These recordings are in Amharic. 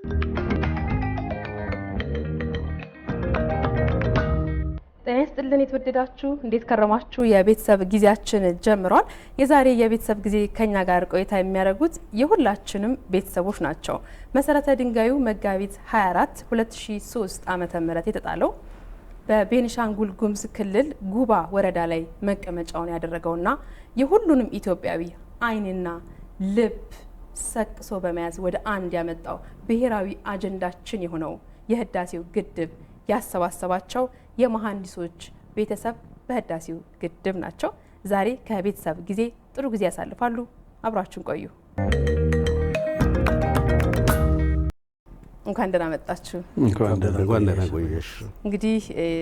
ጤና ይስጥልን የተወደዳችሁ እንዴት ከረማችሁ? የቤተሰብ ጊዜያችን ጀምሯል። የዛሬ የቤተሰብ ጊዜ ከኛ ጋር ቆይታ የሚያደርጉት የሁላችንም ቤተሰቦች ናቸው። መሰረተ ድንጋዩ መጋቢት 24 2003 ዓመተ ምህረት የተጣለው በቤኒሻንጉል ጉሙዝ ክልል ጉባ ወረዳ ላይ መቀመጫውን ያደረገውና የሁሉንም ኢትዮጵያዊ ዓይንና ልብ ሰቅሶ በመያዝ ወደ አንድ ያመጣው ብሔራዊ አጀንዳችን የሆነው የህዳሴው ግድብ ያሰባሰባቸው የመሐንዲሶች ቤተሰብ በህዳሴው ግድብ ናቸው። ዛሬ ከቤተሰብ ጊዜ ጥሩ ጊዜ ያሳልፋሉ። አብራችሁን ቆዩ። እንኳን ደህና መጣችሁ። እንኳን ደህና ቆየሽ። እንግዲህ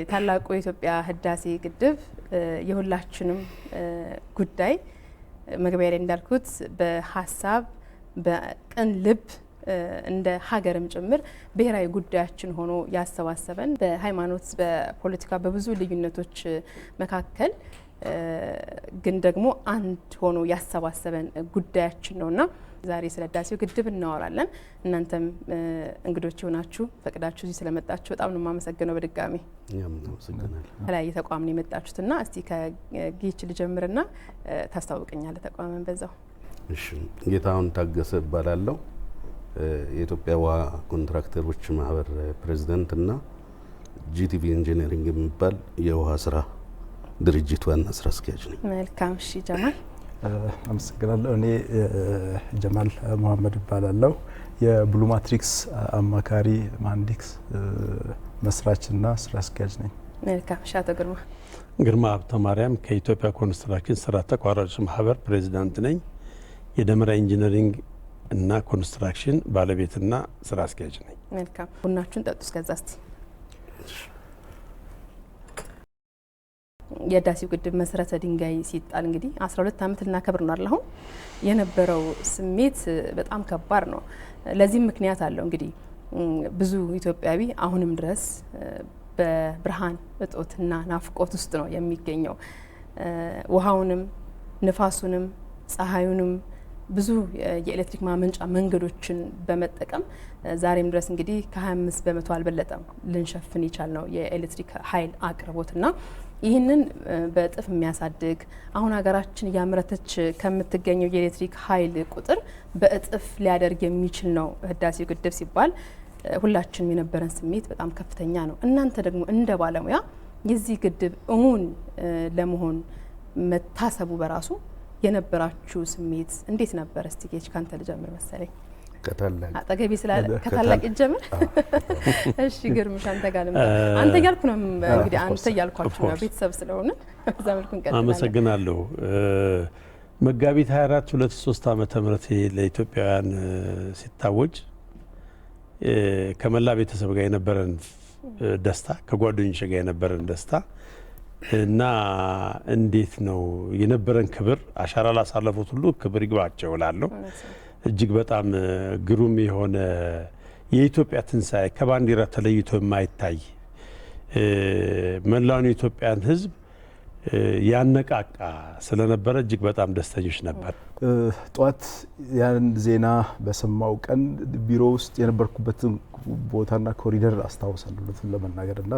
ታላቁ የኢትዮጵያ ህዳሴ ግድብ የሁላችንም ጉዳይ መግቢያ ላይ እንዳልኩት በሀሳብ በቅን ልብ እንደ ሀገርም ጭምር ብሔራዊ ጉዳያችን ሆኖ ያሰባሰበን በሃይማኖት በፖለቲካ በብዙ ልዩነቶች መካከል ግን ደግሞ አንድ ሆኖ ያሰባሰበን ጉዳያችን ነውና ዛሬ ስለ ህዳሴው ግድብ እናወራለን። እናንተም እንግዶች ሆናችሁ ፈቅዳችሁ እዚህ ስለመጣችሁ በጣም ነው የማመሰግነው። በድጋሚ ከላይ ተቋም ነው የመጣችሁትና እስቲ ከጌች ልጀምርና ታስታውቀኛለህ ተቋምን በዛው። እሺ፣ ጌታሁን ታገሰ እባላለሁ። የኢትዮጵያ ውሃ ኮንትራክተሮች ማህበር ፕሬዝዳንት እና ጂቲቪ ኢንጂነሪንግ የሚባል የውሃ ስራ ድርጅት ዋና ስራ አስኪያጅ ነኝ። መልካም። እሺ ጀማል። አመሰግናለሁ። እኔ ጀማል መሐመድ እባላለሁ። የብሉ ማትሪክስ አማካሪ መሐንዲስ መስራችና ስራ አስኪያጅ ነኝ። መልካም። እሺ አቶ ግርማ ሀብተ ማርያም ከኢትዮጵያ ኮንስትራክሽን ስራ ተቋራጮች ማህበር ፕሬዝዳንት ነኝ። የደመራ ኢንጂነሪንግ እና ኮንስትራክሽን ባለቤትና ስራ አስኪያጅ ነኝ። መልካም። ቡናችሁን ጠጡ። እስከዛ እስቲ የህዳሴው ግድብ መሰረተ ድንጋይ ሲጣል እንግዲህ 12 ዓመት ልናከብር ነው አሁን የነበረው ስሜት በጣም ከባድ ነው። ለዚህም ምክንያት አለው። እንግዲህ ብዙ ኢትዮጵያዊ አሁንም ድረስ በብርሃን እጦትና ናፍቆት ውስጥ ነው የሚገኘው። ውሃውንም ንፋሱንም ፀሐዩንም ብዙ የኤሌክትሪክ ማመንጫ መንገዶችን በመጠቀም ዛሬም ድረስ እንግዲህ ከ25 በመቶ አልበለጠም ልንሸፍን ይቻል ነው የኤሌክትሪክ ኃይል አቅርቦትና ይህንን በእጥፍ የሚያሳድግ አሁን ሀገራችን እያመረተች ከምትገኘው የኤሌክትሪክ ኃይል ቁጥር በእጥፍ ሊያደርግ የሚችል ነው ህዳሴው ግድብ ሲባል ሁላችንም የነበረን ስሜት በጣም ከፍተኛ ነው። እናንተ ደግሞ እንደ ባለሙያ የዚህ ግድብ እውን ለመሆን መታሰቡ በራሱ የነበራችሁ ስሜት እንዴት ነበር? እስቲ ጌች ካንተ ልጀምር መሰለኝ። ከታላቅ አጠገቤ ስላለ ከታላቅ ይጀምር። እሺ ግርምሽ አንተ ጋር ልምጣ። አንተ እያልኩ ነው እንግዲህ አንተ እያልኳችሁ ነው ቤተሰብ ስለሆነ በዛ መልኩ እንቀጥላለን። አመሰግናለሁ። መጋቢት 24 2003 ዓመተ ምህረት ለኢትዮጵያውያን ሲታወጅ ከመላ ቤተሰብ ጋር የነበረን ደስታ ከጓደኞች ጋር የነበረን ደስታ እና እንዴት ነው የነበረን ክብር አሻራ ላሳለፉት ሁሉ ክብር ይግባቸው እላለሁ። እጅግ በጣም ግሩም የሆነ የኢትዮጵያ ትንሳኤ ከባንዲራ ተለይቶ የማይታይ መላውን የኢትዮጵያን ሕዝብ ያነቃቃ ስለነበረ እጅግ በጣም ደስተኞች ነበር። ጧት ያን ዜና በሰማው ቀን ቢሮ ውስጥ የነበርኩበትን ቦታና ኮሪደር አስታውሳለሁ እውነቱን ለመናገርና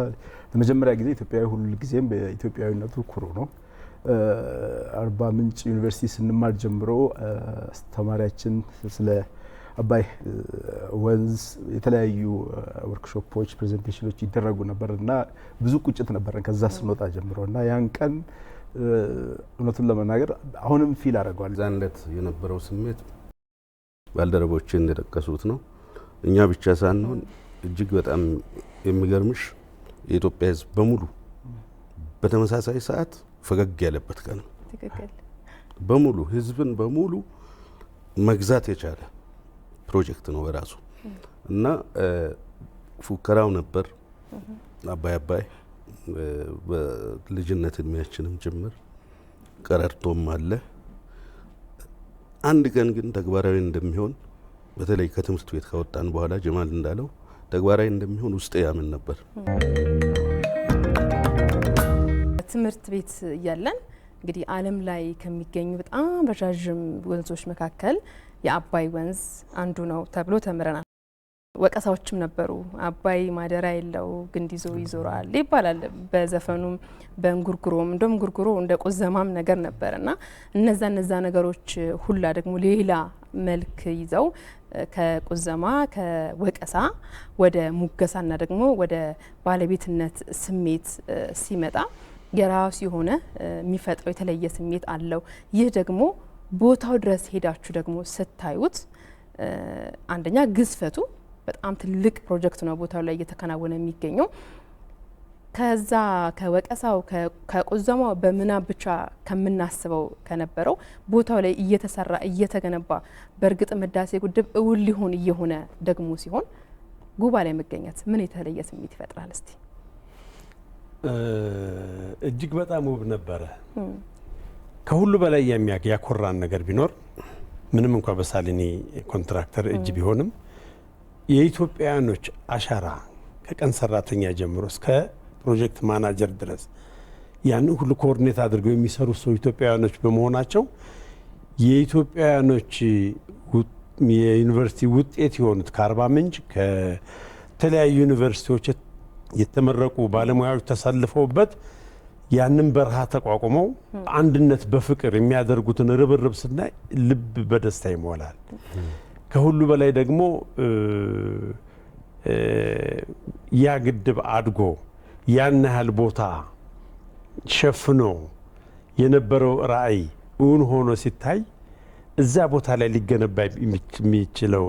ለመጀመሪያ ጊዜ ኢትዮጵያዊ ሁሉ ጊዜም በኢትዮጵያዊነቱ ኩሩ ነው። አርባ ምንጭ ዩኒቨርሲቲ ስንማር ጀምሮ አስተማሪያችን ስለ አባይ ወንዝ የተለያዩ ወርክሾፖች ፕሬዘንቴሽኖች ይደረጉ ነበርና ብዙ ቁጭት ነበረን ከዛ ስንወጣ ጀምሮና ያን ቀን እውነቱን ለመናገር አሁንም ፊል አደርገዋለሁ። ዛን ዕለት የነበረው ስሜት ባልደረቦቼ እንደጠቀሱት ነው። እኛ ብቻ ሳንሆን እጅግ በጣም የሚገርምሽ የኢትዮጵያ ሕዝብ በሙሉ በተመሳሳይ ሰዓት ፈገግ ያለበት ቀን ነው። ትክክል። በሙሉ ሕዝብን በሙሉ መግዛት የቻለ ፕሮጀክት ነው በራሱ እና ፉከራው ነበር። አባይ አባይ በልጅነት እድሜያችንም ጭምር ቀረርቶም አለ። አንድ ቀን ግን ተግባራዊ እንደሚሆን በተለይ ከትምህርት ቤት ከወጣን በኋላ ጀማል እንዳለው ተግባራዊ እንደሚሆን ውስጤ ያምን ነበር። ትምህርት ቤት እያለን እንግዲህ ዓለም ላይ ከሚገኙ በጣም ረዣዥም ወንዞች መካከል የአባይ ወንዝ አንዱ ነው ተብሎ ተምረናል። ወቀሳዎችም ነበሩ። አባይ ማደራ የለው ግንድ ይዞ ይዞራል ይባላል በዘፈኑም በእንጉርጉሮም እንደም ጉርጉሮ እንደ ቆዘማም ነገር ነበርና እነዛ ነገሮች ሁላ ደግሞ ሌላ መልክ ይዘው ከቆዘማ ከወቀሳ ወደ ሙገሳና ደግሞ ወደ ባለቤትነት ስሜት ሲመጣ የራሱ የሆነ የሚፈጥረው የተለየ ስሜት አለው። ይህ ደግሞ ቦታው ድረስ ሄዳችሁ ደግሞ ስታዩት አንደኛ ግዝፈቱ በጣም ትልቅ ፕሮጀክት ነው ቦታው ላይ እየተከናወነ የሚገኘው። ከዛ ከወቀሳው ከቆዘማው በምናብ ብቻ ከምናስበው ከነበረው ቦታው ላይ እየተሰራ እየተገነባ በእርግጥ ህዳሴ ግድብ እውን ሊሆን እየሆነ ደግሞ ሲሆን ጉባ ላይ መገኘት ምን የተለየ ስሜት ይፈጥራል? እስቲ እጅግ በጣም ውብ ነበረ። ከሁሉ በላይ ያኮራን ነገር ቢኖር ምንም እንኳን በሳሊኒ ኮንትራክተር እጅ ቢሆንም የኢትዮጵያውያኖች አሻራ ከቀን ሰራተኛ ጀምሮ እስከ ፕሮጀክት ማናጀር ድረስ ያንን ሁሉ ኮኦርዲኔት አድርገው የሚሰሩ ሰው ኢትዮጵያውያኖች በመሆናቸው የኢትዮጵያውያኖች የዩኒቨርሲቲ ውጤት የሆኑት ከአርባ ምንጭ ከተለያዩ ዩኒቨርሲቲዎች የተመረቁ ባለሙያዎች ተሰልፈውበት ያንን በረሃ ተቋቁመው አንድነት በፍቅር የሚያደርጉትን ርብርብ ስናይ ልብ በደስታ ይሞላል። ከሁሉ በላይ ደግሞ ያ ግድብ አድጎ ያን ያህል ቦታ ሸፍኖ የነበረው ራዕይ እውን ሆኖ ሲታይ እዛ ቦታ ላይ ሊገነባ የሚችለው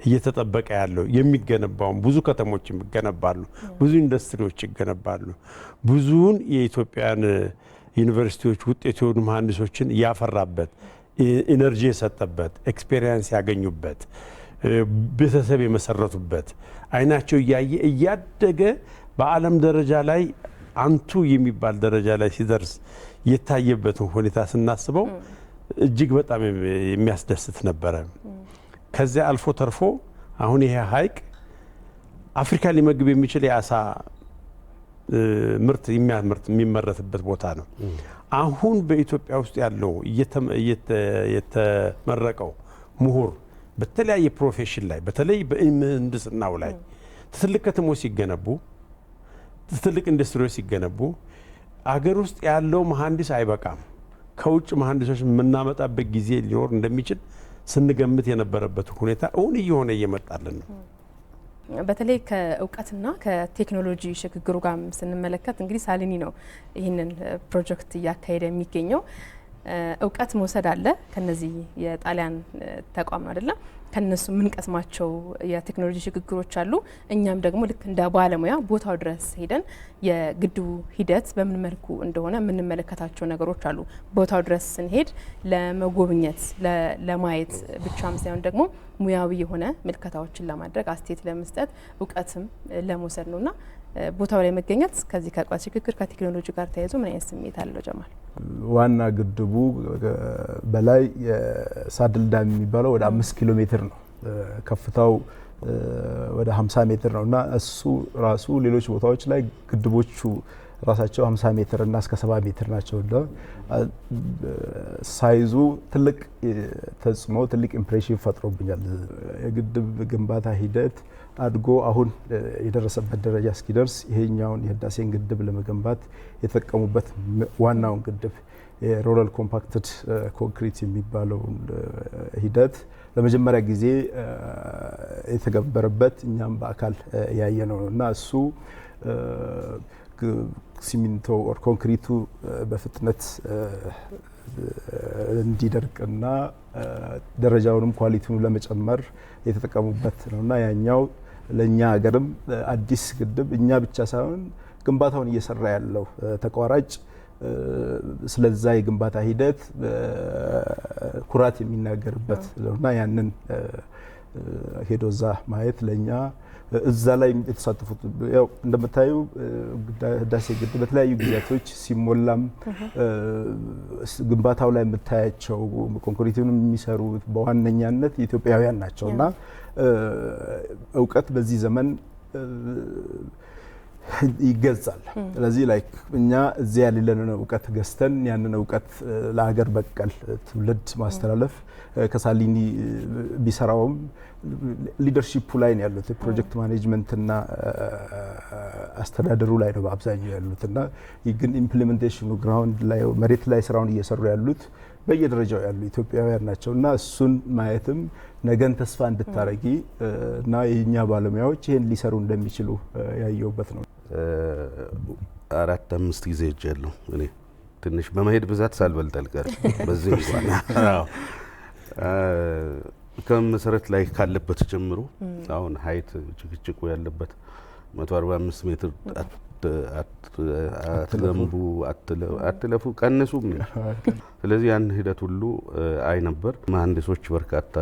እየተጠበቀ ያለው የሚገነባው ብዙ ከተሞች ይገነባሉ፣ ብዙ ኢንዱስትሪዎች ይገነባሉ። ብዙውን የኢትዮጵያን ዩኒቨርሲቲዎች ውጤት የሆኑ መሐንዲሶችን ያፈራበት ኢነርጂ የሰጠበት ኤክስፔሪየንስ ያገኙበት ቤተሰብ የመሰረቱበት አይናቸው እያየ እያደገ በዓለም ደረጃ ላይ አንቱ የሚባል ደረጃ ላይ ሲደርስ የታየበትን ሁኔታ ስናስበው እጅግ በጣም የሚያስደስት ነበረ። ከዚያ አልፎ ተርፎ አሁን ይሄ ሀይቅ አፍሪካ ሊመግብ የሚችል የአሳ ምርት የሚመረትበት ቦታ ነው። አሁን በኢትዮጵያ ውስጥ ያለው የተመረቀው ምሁር በተለያየ ፕሮፌሽን ላይ በተለይ በምህንድስናው ላይ ትልቅ ከተሞች ሲገነቡ፣ ትልቅ ኢንዱስትሪዎች ሲገነቡ አገር ውስጥ ያለው መሐንዲስ አይበቃም። ከውጭ መሐንዲሶች የምናመጣበት ጊዜ ሊኖር እንደሚችል ስንገምት የነበረበት ሁኔታ እውን እየሆነ እየመጣልን ነው። በተለይ ከእውቀትና ከቴክኖሎጂ ሽግግሩ ጋር ስንመለከት እንግዲህ ሳሊኒ ነው ይህንን ፕሮጀክት እያካሄደ የሚገኘው። እውቀት መውሰድ አለ ከነዚህ የጣሊያን ተቋም ነው አይደለም፣ ከነሱ የምንቀስማቸው የቴክኖሎጂ ሽግግሮች አሉ። እኛም ደግሞ ልክ እንደ ባለሙያ ቦታው ድረስ ሄደን የግድቡ ሂደት በምን መልኩ እንደሆነ የምንመለከታቸው ነገሮች አሉ። ቦታው ድረስ ስንሄድ ለመጎብኘት ለማየት ብቻም ሳይሆን ደግሞ ሙያዊ የሆነ ምልከታዎችን ለማድረግ አስተያየት ለመስጠት እውቀትም ለመውሰድ ነውና ቦታው ላይ መገኘት ከዚህ ከእውቀት ሽግግር ከቴክኖሎጂ ጋር ተያይዞ ምን አይነት ስሜት አለው ጀማል? ዋና ግድቡ በላይ የሳድል ዳም የሚባለው ወደ 5 ኪሎ ሜትር ነው። ከፍታው ወደ 50 ሜትር ነው እና እሱ ራሱ ሌሎች ቦታዎች ላይ ግድቦቹ ራሳቸው 50 ሜትር እና እስከ 70 ሜትር ናቸው። ሳይዙ ትልቅ ተጽዕኖ ትልቅ ኢምፕሬሽን ፈጥሮብኛል። የግድብ ግንባታ ሂደት አድጎ አሁን የደረሰበት ደረጃ እስኪደርስ ይሄኛውን የህዳሴን ግድብ ለመገንባት የተጠቀሙበት ዋናውን ግድብ የሮለር ኮምፓክትድ ኮንክሪት የሚባለው ሂደት ለመጀመሪያ ጊዜ የተገበረበት እኛም በአካል ያየ ነው እና እሱ ሲሚንቶ ኦር ኮንክሪቱ በፍጥነት እንዲደርቅና ደረጃውንም ኳሊቲውን ለመጨመር የተጠቀሙበት ነውና ያኛው ለኛ ሀገርም አዲስ ግድብ እኛ ብቻ ሳይሆን ግንባታውን እየሰራ ያለው ተቋራጭ ስለዛ የግንባታ ሂደት ኩራት የሚናገርበት ነውና ያንን ሄዶዛ ማየት ለኛ እዛ ላይ የተሳተፉት ያው እንደምታዩ ህዳሴ ግድብ በተለያዩ ጊዜያቶች ሲሞላም ግንባታው ላይ የምታያቸው ኮንክሪቱን የሚሰሩት በዋነኛነት ኢትዮጵያውያን ናቸውና እውቀት በዚህ ዘመን ይገዛል። ስለዚህ ላይክ እኛ እዚያ ያለንን እውቀት ገዝተን ያንን እውቀት ለሀገር በቀል ትውልድ ማስተላለፍ ከሳሊኒ ቢሰራውም ሊደርሺፑ ላይ ነው ያሉት ፕሮጀክት ማኔጅመንትና አስተዳደሩ ላይ ነው በአብዛኛው ያሉትና ግን ኢምፕሊሜንቴሽኑ ግራውንድ ላይ መሬት ላይ ስራውን እየሰሩ ያሉት በየደረጃው ያሉ ኢትዮጵያውያን ናቸው እና እሱን ማየትም ነገን ተስፋ እንድታረጊ እና የኛ ባለሙያዎች ይሄን ሊሰሩ እንደሚችሉ ያየውበት ነው። 4-5 ጊዜ ሄጃለሁ እኔ ትንሽ በመሄድ ብዛት ሳልበልጥ አልቀርም። በዚህ እንኳን ከመሰረት ላይ ካለበት ጀምሮ አሁን ሀይት ጭቅጭቁ ያለበት 145 ሜትር አትገንቡ አትለፉ ቀንሱ። ስለዚህ ያን ሂደት ሁሉ አይ ነበር። መሀንዲሶች በርካታ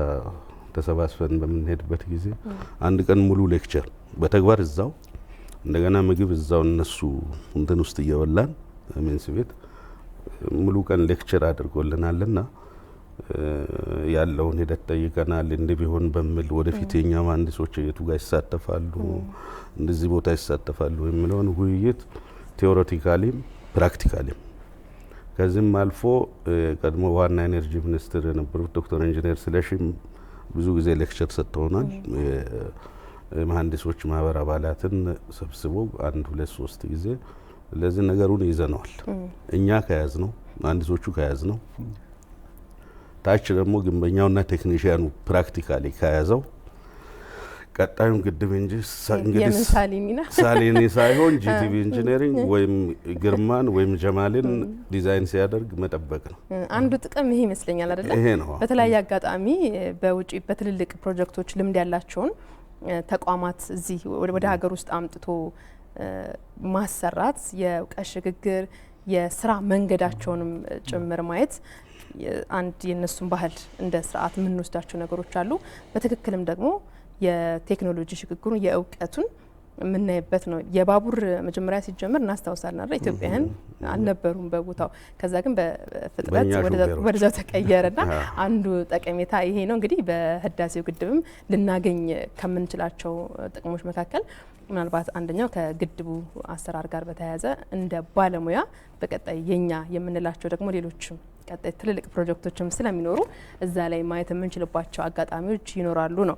ተሰባስበን በምንሄድበት ጊዜ አንድ ቀን ሙሉ ሌክቸር በተግባር እዛው እንደገና ምግብ እዛው እነሱ እንትን ውስጥ እየበላን ሜንስ ቤት ሙሉ ቀን ሌክቸር አድርጎልናልና ያለውን ሂደት ጠይቀናል። እንደ ቢሆን በሚል ወደፊት የኛ መሀንዲሶች የቱ ጋር ይሳተፋሉ እንደዚህ ቦታ ይሳተፋሉ የሚለውን ውይይት ቴዎሬቲካሊም ፕራክቲካሊም ከዚህም አልፎ ቀድሞ ዋና ኢነርጂ ሚኒስትር የነበሩት ዶክተር ኢንጂነር ስለሺም ብዙ ጊዜ ሌክቸር ሰጥተውናል። የመሀንዲሶች ማህበር አባላትን ሰብስቦ 1-2-3 ጊዜ ለዚህ ነገሩን ይዘነዋል። እኛ ከያዝ ነው መሀንዲሶቹ ከያዝ ነው ታች ደግሞ ግንበኛውና ቴክኒሽያኑ ፕራክቲካሊ ከያዘው ቀጣዩን ግድብ እንጂ እንግዲህ ሳሊኒ ሳይሆን ጂቲቪ ኢንጂነሪንግ ወይም ግርማን ወይም ጀማልን ዲዛይን ሲያደርግ መጠበቅ ነው። አንዱ ጥቅም ይሄ ይመስለኛል አይደል? ይሄ ነው። በተለያየ አጋጣሚ በውጪ በትልልቅ ፕሮጀክቶች ልምድ ያላቸውን ተቋማት እዚህ ወደ ሀገር ውስጥ አምጥቶ ማሰራት የእውቀት ሽግግር የስራ መንገዳቸውንም ጭምር ማየት አንድ የነሱን ባህል እንደ ስርዓት የምንወስዳቸው ነገሮች አሉ። በትክክልም ደግሞ የቴክኖሎጂ ሽግግሩን የእውቀቱን የምናይበት ነው። የባቡር መጀመሪያ ሲጀምር እናስታውሳለን አይደል? ኢትዮጵያውያን አልነበሩም በቦታው። ከዛ ግን በፍጥነት ወደዛው ተቀየረና አንዱ ጠቀሜታ ይሄ ነው። እንግዲህ በህዳሴው ግድብም ልናገኝ ከምንችላቸው ጥቅሞች መካከል ምናልባት አንደኛው ከግድቡ አሰራር ጋር በተያያዘ እንደ ባለሙያ በቀጣይ የኛ የምንላቸው ደግሞ ሌሎችም ቀጣይ ትልልቅ ፕሮጀክቶችም ስለሚኖሩ እዛ ላይ ማየት የምንችልባቸው አጋጣሚዎች ይኖራሉ ነው።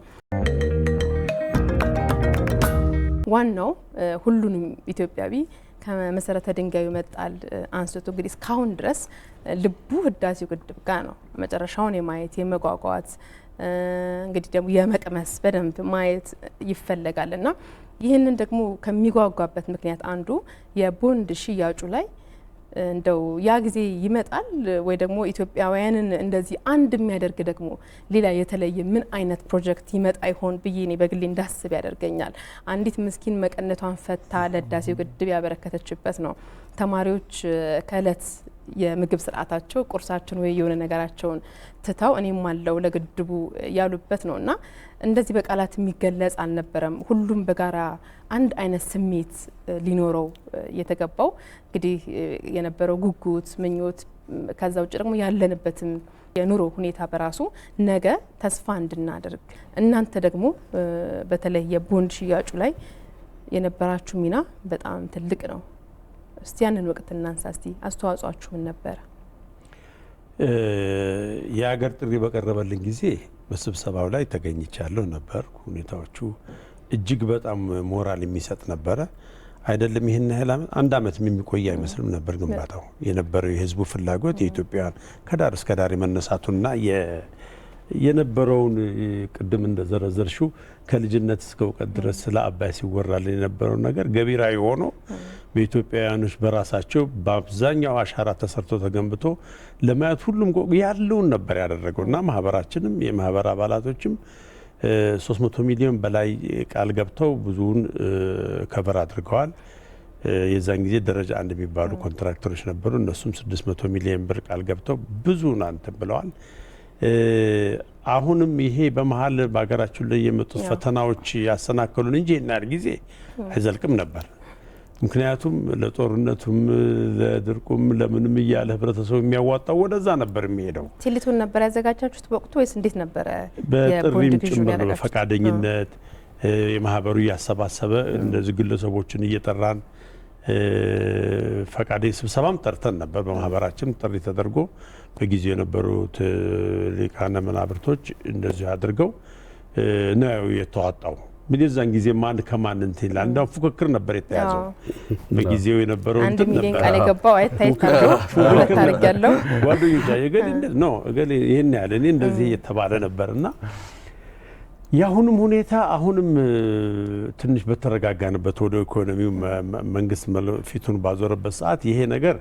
ዋናው ሁሉንም ኢትዮጵያዊ ከመሰረተ ድንጋዩ መጣል አንስቶ እንግዲህ እስካሁን ድረስ ልቡ ህዳሴው ግድብ ጋር ነው። መጨረሻውን የማየት የመጓጓት እንግዲህ ደግሞ የመቅመስ በደንብ ማየት ይፈለጋልና ይህንን ደግሞ ከሚጓጓበት ምክንያት አንዱ የቦንድ ሽያጩ ላይ እንደው ያ ጊዜ ይመጣል ወይ ደግሞ ኢትዮጵያውያንን እንደዚህ አንድ የሚያደርግ ደግሞ ሌላ የተለየ ምን አይነት ፕሮጀክት ይመጣ ይሆን ብዬ እኔ በግሌ እንዳስብ ያደርገኛል። አንዲት ምስኪን መቀነቷን ፈታ ለህዳሴው ግድብ ያበረከተችበት ነው። ተማሪዎች ከእለት የምግብ ስርዓታቸው ቁርሳቸውን ወይ የሆነ ነገራቸውን ትተው እኔም አለው ለግድቡ ያሉበት ነው እና እንደዚህ በቃላት የሚገለጽ አልነበረም። ሁሉም በጋራ አንድ አይነት ስሜት ሊኖረው የተገባው እንግዲህ የነበረው ጉጉት፣ ምኞት ከዛ ውጭ ደግሞ ያለንበትም የኑሮ ሁኔታ በራሱ ነገ ተስፋ እንድናደርግ እናንተ ደግሞ በተለይ የቦንድ ሽያጩ ላይ የነበራችሁ ሚና በጣም ትልቅ ነው። እስቲ ያንን ወቅት እናንሳ። እስቲ አስተዋጽኦአችሁ ምን ነበረ? የሀገር ጥሪ በቀረበልን ጊዜ በስብሰባው ላይ ተገኝቻለሁ ነበር። ሁኔታዎቹ እጅግ በጣም ሞራል የሚሰጥ ነበረ። አይደለም ይህን ያህል አንድ አመት የሚቆይ አይመስልም ነበር ግንባታው። የነበረው የህዝቡ ፍላጎት የኢትዮጵያን ከዳር እስከ ዳር የመነሳቱና የነበረውን ቅድም እንደዘረዘርሽው ከልጅነት እስከ እውቀት ድረስ ስለ አባይ ሲወራልን የነበረው ነገር ገቢራዊ ሆኖ በኢትዮጵያውያኖች በራሳቸው በአብዛኛው አሻራ ተሰርቶ ተገንብቶ ለማየት ሁሉም ያለውን ነበር ያደረገው እና ማህበራችንም የማህበር አባላቶችም 300 ሚሊዮን በላይ ቃል ገብተው ብዙውን ከቨር አድርገዋል። የዛን ጊዜ ደረጃ አንድ የሚባሉ ኮንትራክተሮች ነበሩ። እነሱም 600 ሚሊዮን ብር ቃል ገብተው ብዙውን አንተን ብለዋል። አሁንም ይሄ በመሀል በሀገራችን ላይ የመጡት ፈተናዎች ያሰናከሉን እንጂ ይናር ጊዜ አይዘልቅም ነበር። ምክንያቱም ለጦርነቱም ለድርቁም ለምንም እያለ ህብረተሰቡ የሚያዋጣው ወደዛ ነበር የሚሄደው። ቴሌቶን ነበር ያዘጋጃችሁት በወቅቱ ወይስ እንዴት ነበረ? በጥሪም ጭምር በፈቃደኝነት የማህበሩ እያሰባሰበ እንደዚህ ግለሰቦችን እየጠራን ፈቃዴ ስብሰባም ጠርተን ነበር። በማህበራችን ጥሪ ተደርጎ በጊዜው የነበሩት ሊቃነ መናብርቶች እንደዚህ አድርገው ነው የተዋጣው። ምን የዛን ጊዜ ማን ከማን እንትን ይላል እንዳው ፉክክር ነበር የተያዘው። በጊዜው የነበረው እንትን ነበር 1 ሚሊዮን ቃል የገባው አይታይታለው ሁለት ታርግ ያለው ጓደኞች የገሌ ነው እገሌ ይሄን ያለ እኔ እንደዚህ እየተባለ ነበርና ያሁንም ሁኔታ አሁንም ትንሽ በተረጋጋንበት ወደ ኢኮኖሚው መንግስት ፊቱን ባዞረበት ሰዓት ይሄ ነገር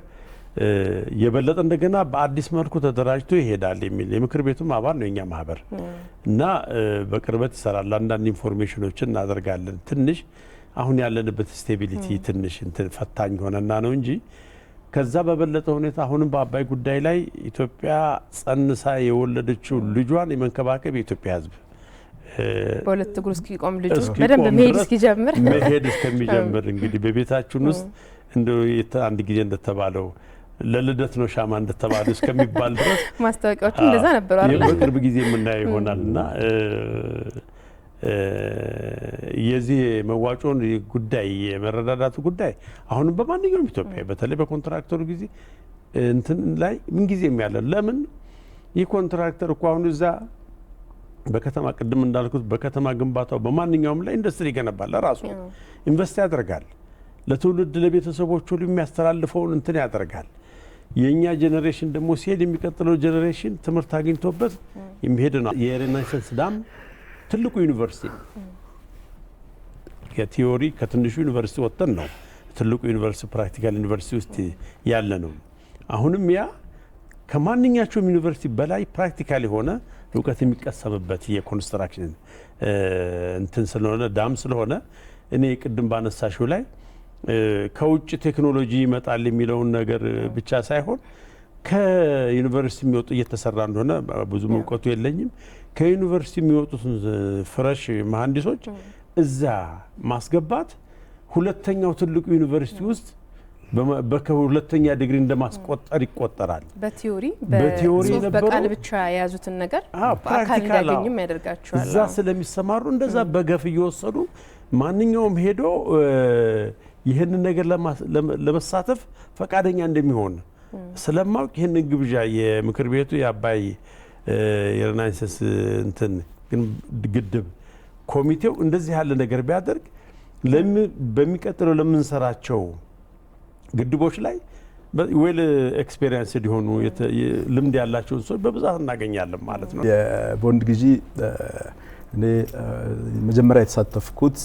የበለጠ እንደገና በአዲስ መልኩ ተደራጅቶ ይሄዳል የሚል የምክር ቤቱም አባል ነው የኛ ማህበር እና በቅርበት ይሰራል። አንዳንድ ኢንፎርሜሽኖችን እናደርጋለን። ትንሽ አሁን ያለንበት ስቴቢሊቲ ትንሽ እንትን ፈታኝ ሆነና ነው እንጂ ከዛ በበለጠ ሁኔታ አሁንም በአባይ ጉዳይ ላይ ኢትዮጵያ ጸንሳ የወለደችው ልጇን የመንከባከብ የኢትዮጵያ ሕዝብ በሁለት እግሩ እስኪቆም ልጁ በደንብ መሄድ እስከሚጀምር እንግዲህ በቤታችን ውስጥ እንደው አንድ ጊዜ እንደተባለው ለልደት ነው ሻማ እንደተባለው እስከሚባል ድረስ ማስታወቂያዎቹ እንደዛ ነበሩ አይደል? በቅርብ ጊዜ የምናየው ይሆናልና የዚህ መዋጮን ጉዳይ የመረዳዳቱ ጉዳይ አሁንም በማንኛውም ኢትዮጵያ በተለይ በኮንትራክተሩ ጊዜ እንትን ላይ ምን ጊዜም ያለ ለምን ይህ ኮንትራክተር እኮ አሁን እዛ በከተማ ቅድም እንዳልኩት በከተማ ግንባታው በማንኛውም ላይ ኢንዱስትሪ ይገነባል፣ ለራሱ ኢንቨስት ያደርጋል፣ ለትውልድ ለቤተሰቦቹ የሚያስተላልፈውን እንትን ያደርጋል። የኛ ጄኔሬሽን ደግሞ ሲሄድ የሚቀጥለው ጄኔሬሽን ትምህርት አግኝቶበት የሚሄድ ነው። የሬኔሳንስ ዳም ትልቁ ዩኒቨርሲቲ ከቲዮሪ ከትንሹ ዩኒቨርሲቲ ወጥተን ነው ትልቁ ዩኒቨርሲቲ ፕራክቲካል ዩኒቨርሲቲ ውስጥ ያለ ነው። አሁንም ያ ከማንኛቸውም ዩኒቨርሲቲ በላይ ፕራክቲካል የሆነ እውቀት የሚቀሰምበት የኮንስትራክሽን እንትን ስለሆነ ዳም ስለሆነ እኔ ቅድም ባነሳሽው ላይ ከውጭ ቴክኖሎጂ ይመጣል የሚለውን ነገር ብቻ ሳይሆን ከዩኒቨርሲቲ የሚወጡ እየተሰራ እንደሆነ ብዙ እውቀቱ የለኝም። ከዩኒቨርሲቲ የሚወጡት ፍረሽ መሐንዲሶች እዛ ማስገባት ሁለተኛው ትልቁ ዩኒቨርሲቲ ውስጥ በሁለተኛ ዲግሪ እንደማስቆጠር ይቆጠራል። በቲዮሪ ነበረው በቃል ብቻ የያዙትን ነገር በአካል እንዲያገኙም ያደርጋቸዋል። እዛ ስለሚሰማሩ እንደዛ በገፍ እየወሰዱ ማንኛውም ሄዶ ይህንን ነገር ለመሳተፍ ፈቃደኛ እንደሚሆን ስለማውቅ ይህንን ግብዣ የምክር ቤቱ የአባይ የሬኔሳንስ እንትን ግድብ ኮሚቴው እንደዚህ ያለ ነገር ቢያደርግ በሚቀጥለው ለምንሰራቸው ግድቦች ላይ ዌል ኤክስፔሪየንስ ሊሆኑ ልምድ ያላቸውን ሰዎች በብዛት እናገኛለን ማለት ነው። የቦንድ ግዢ እኔ መጀመሪያ የተሳተፍኩት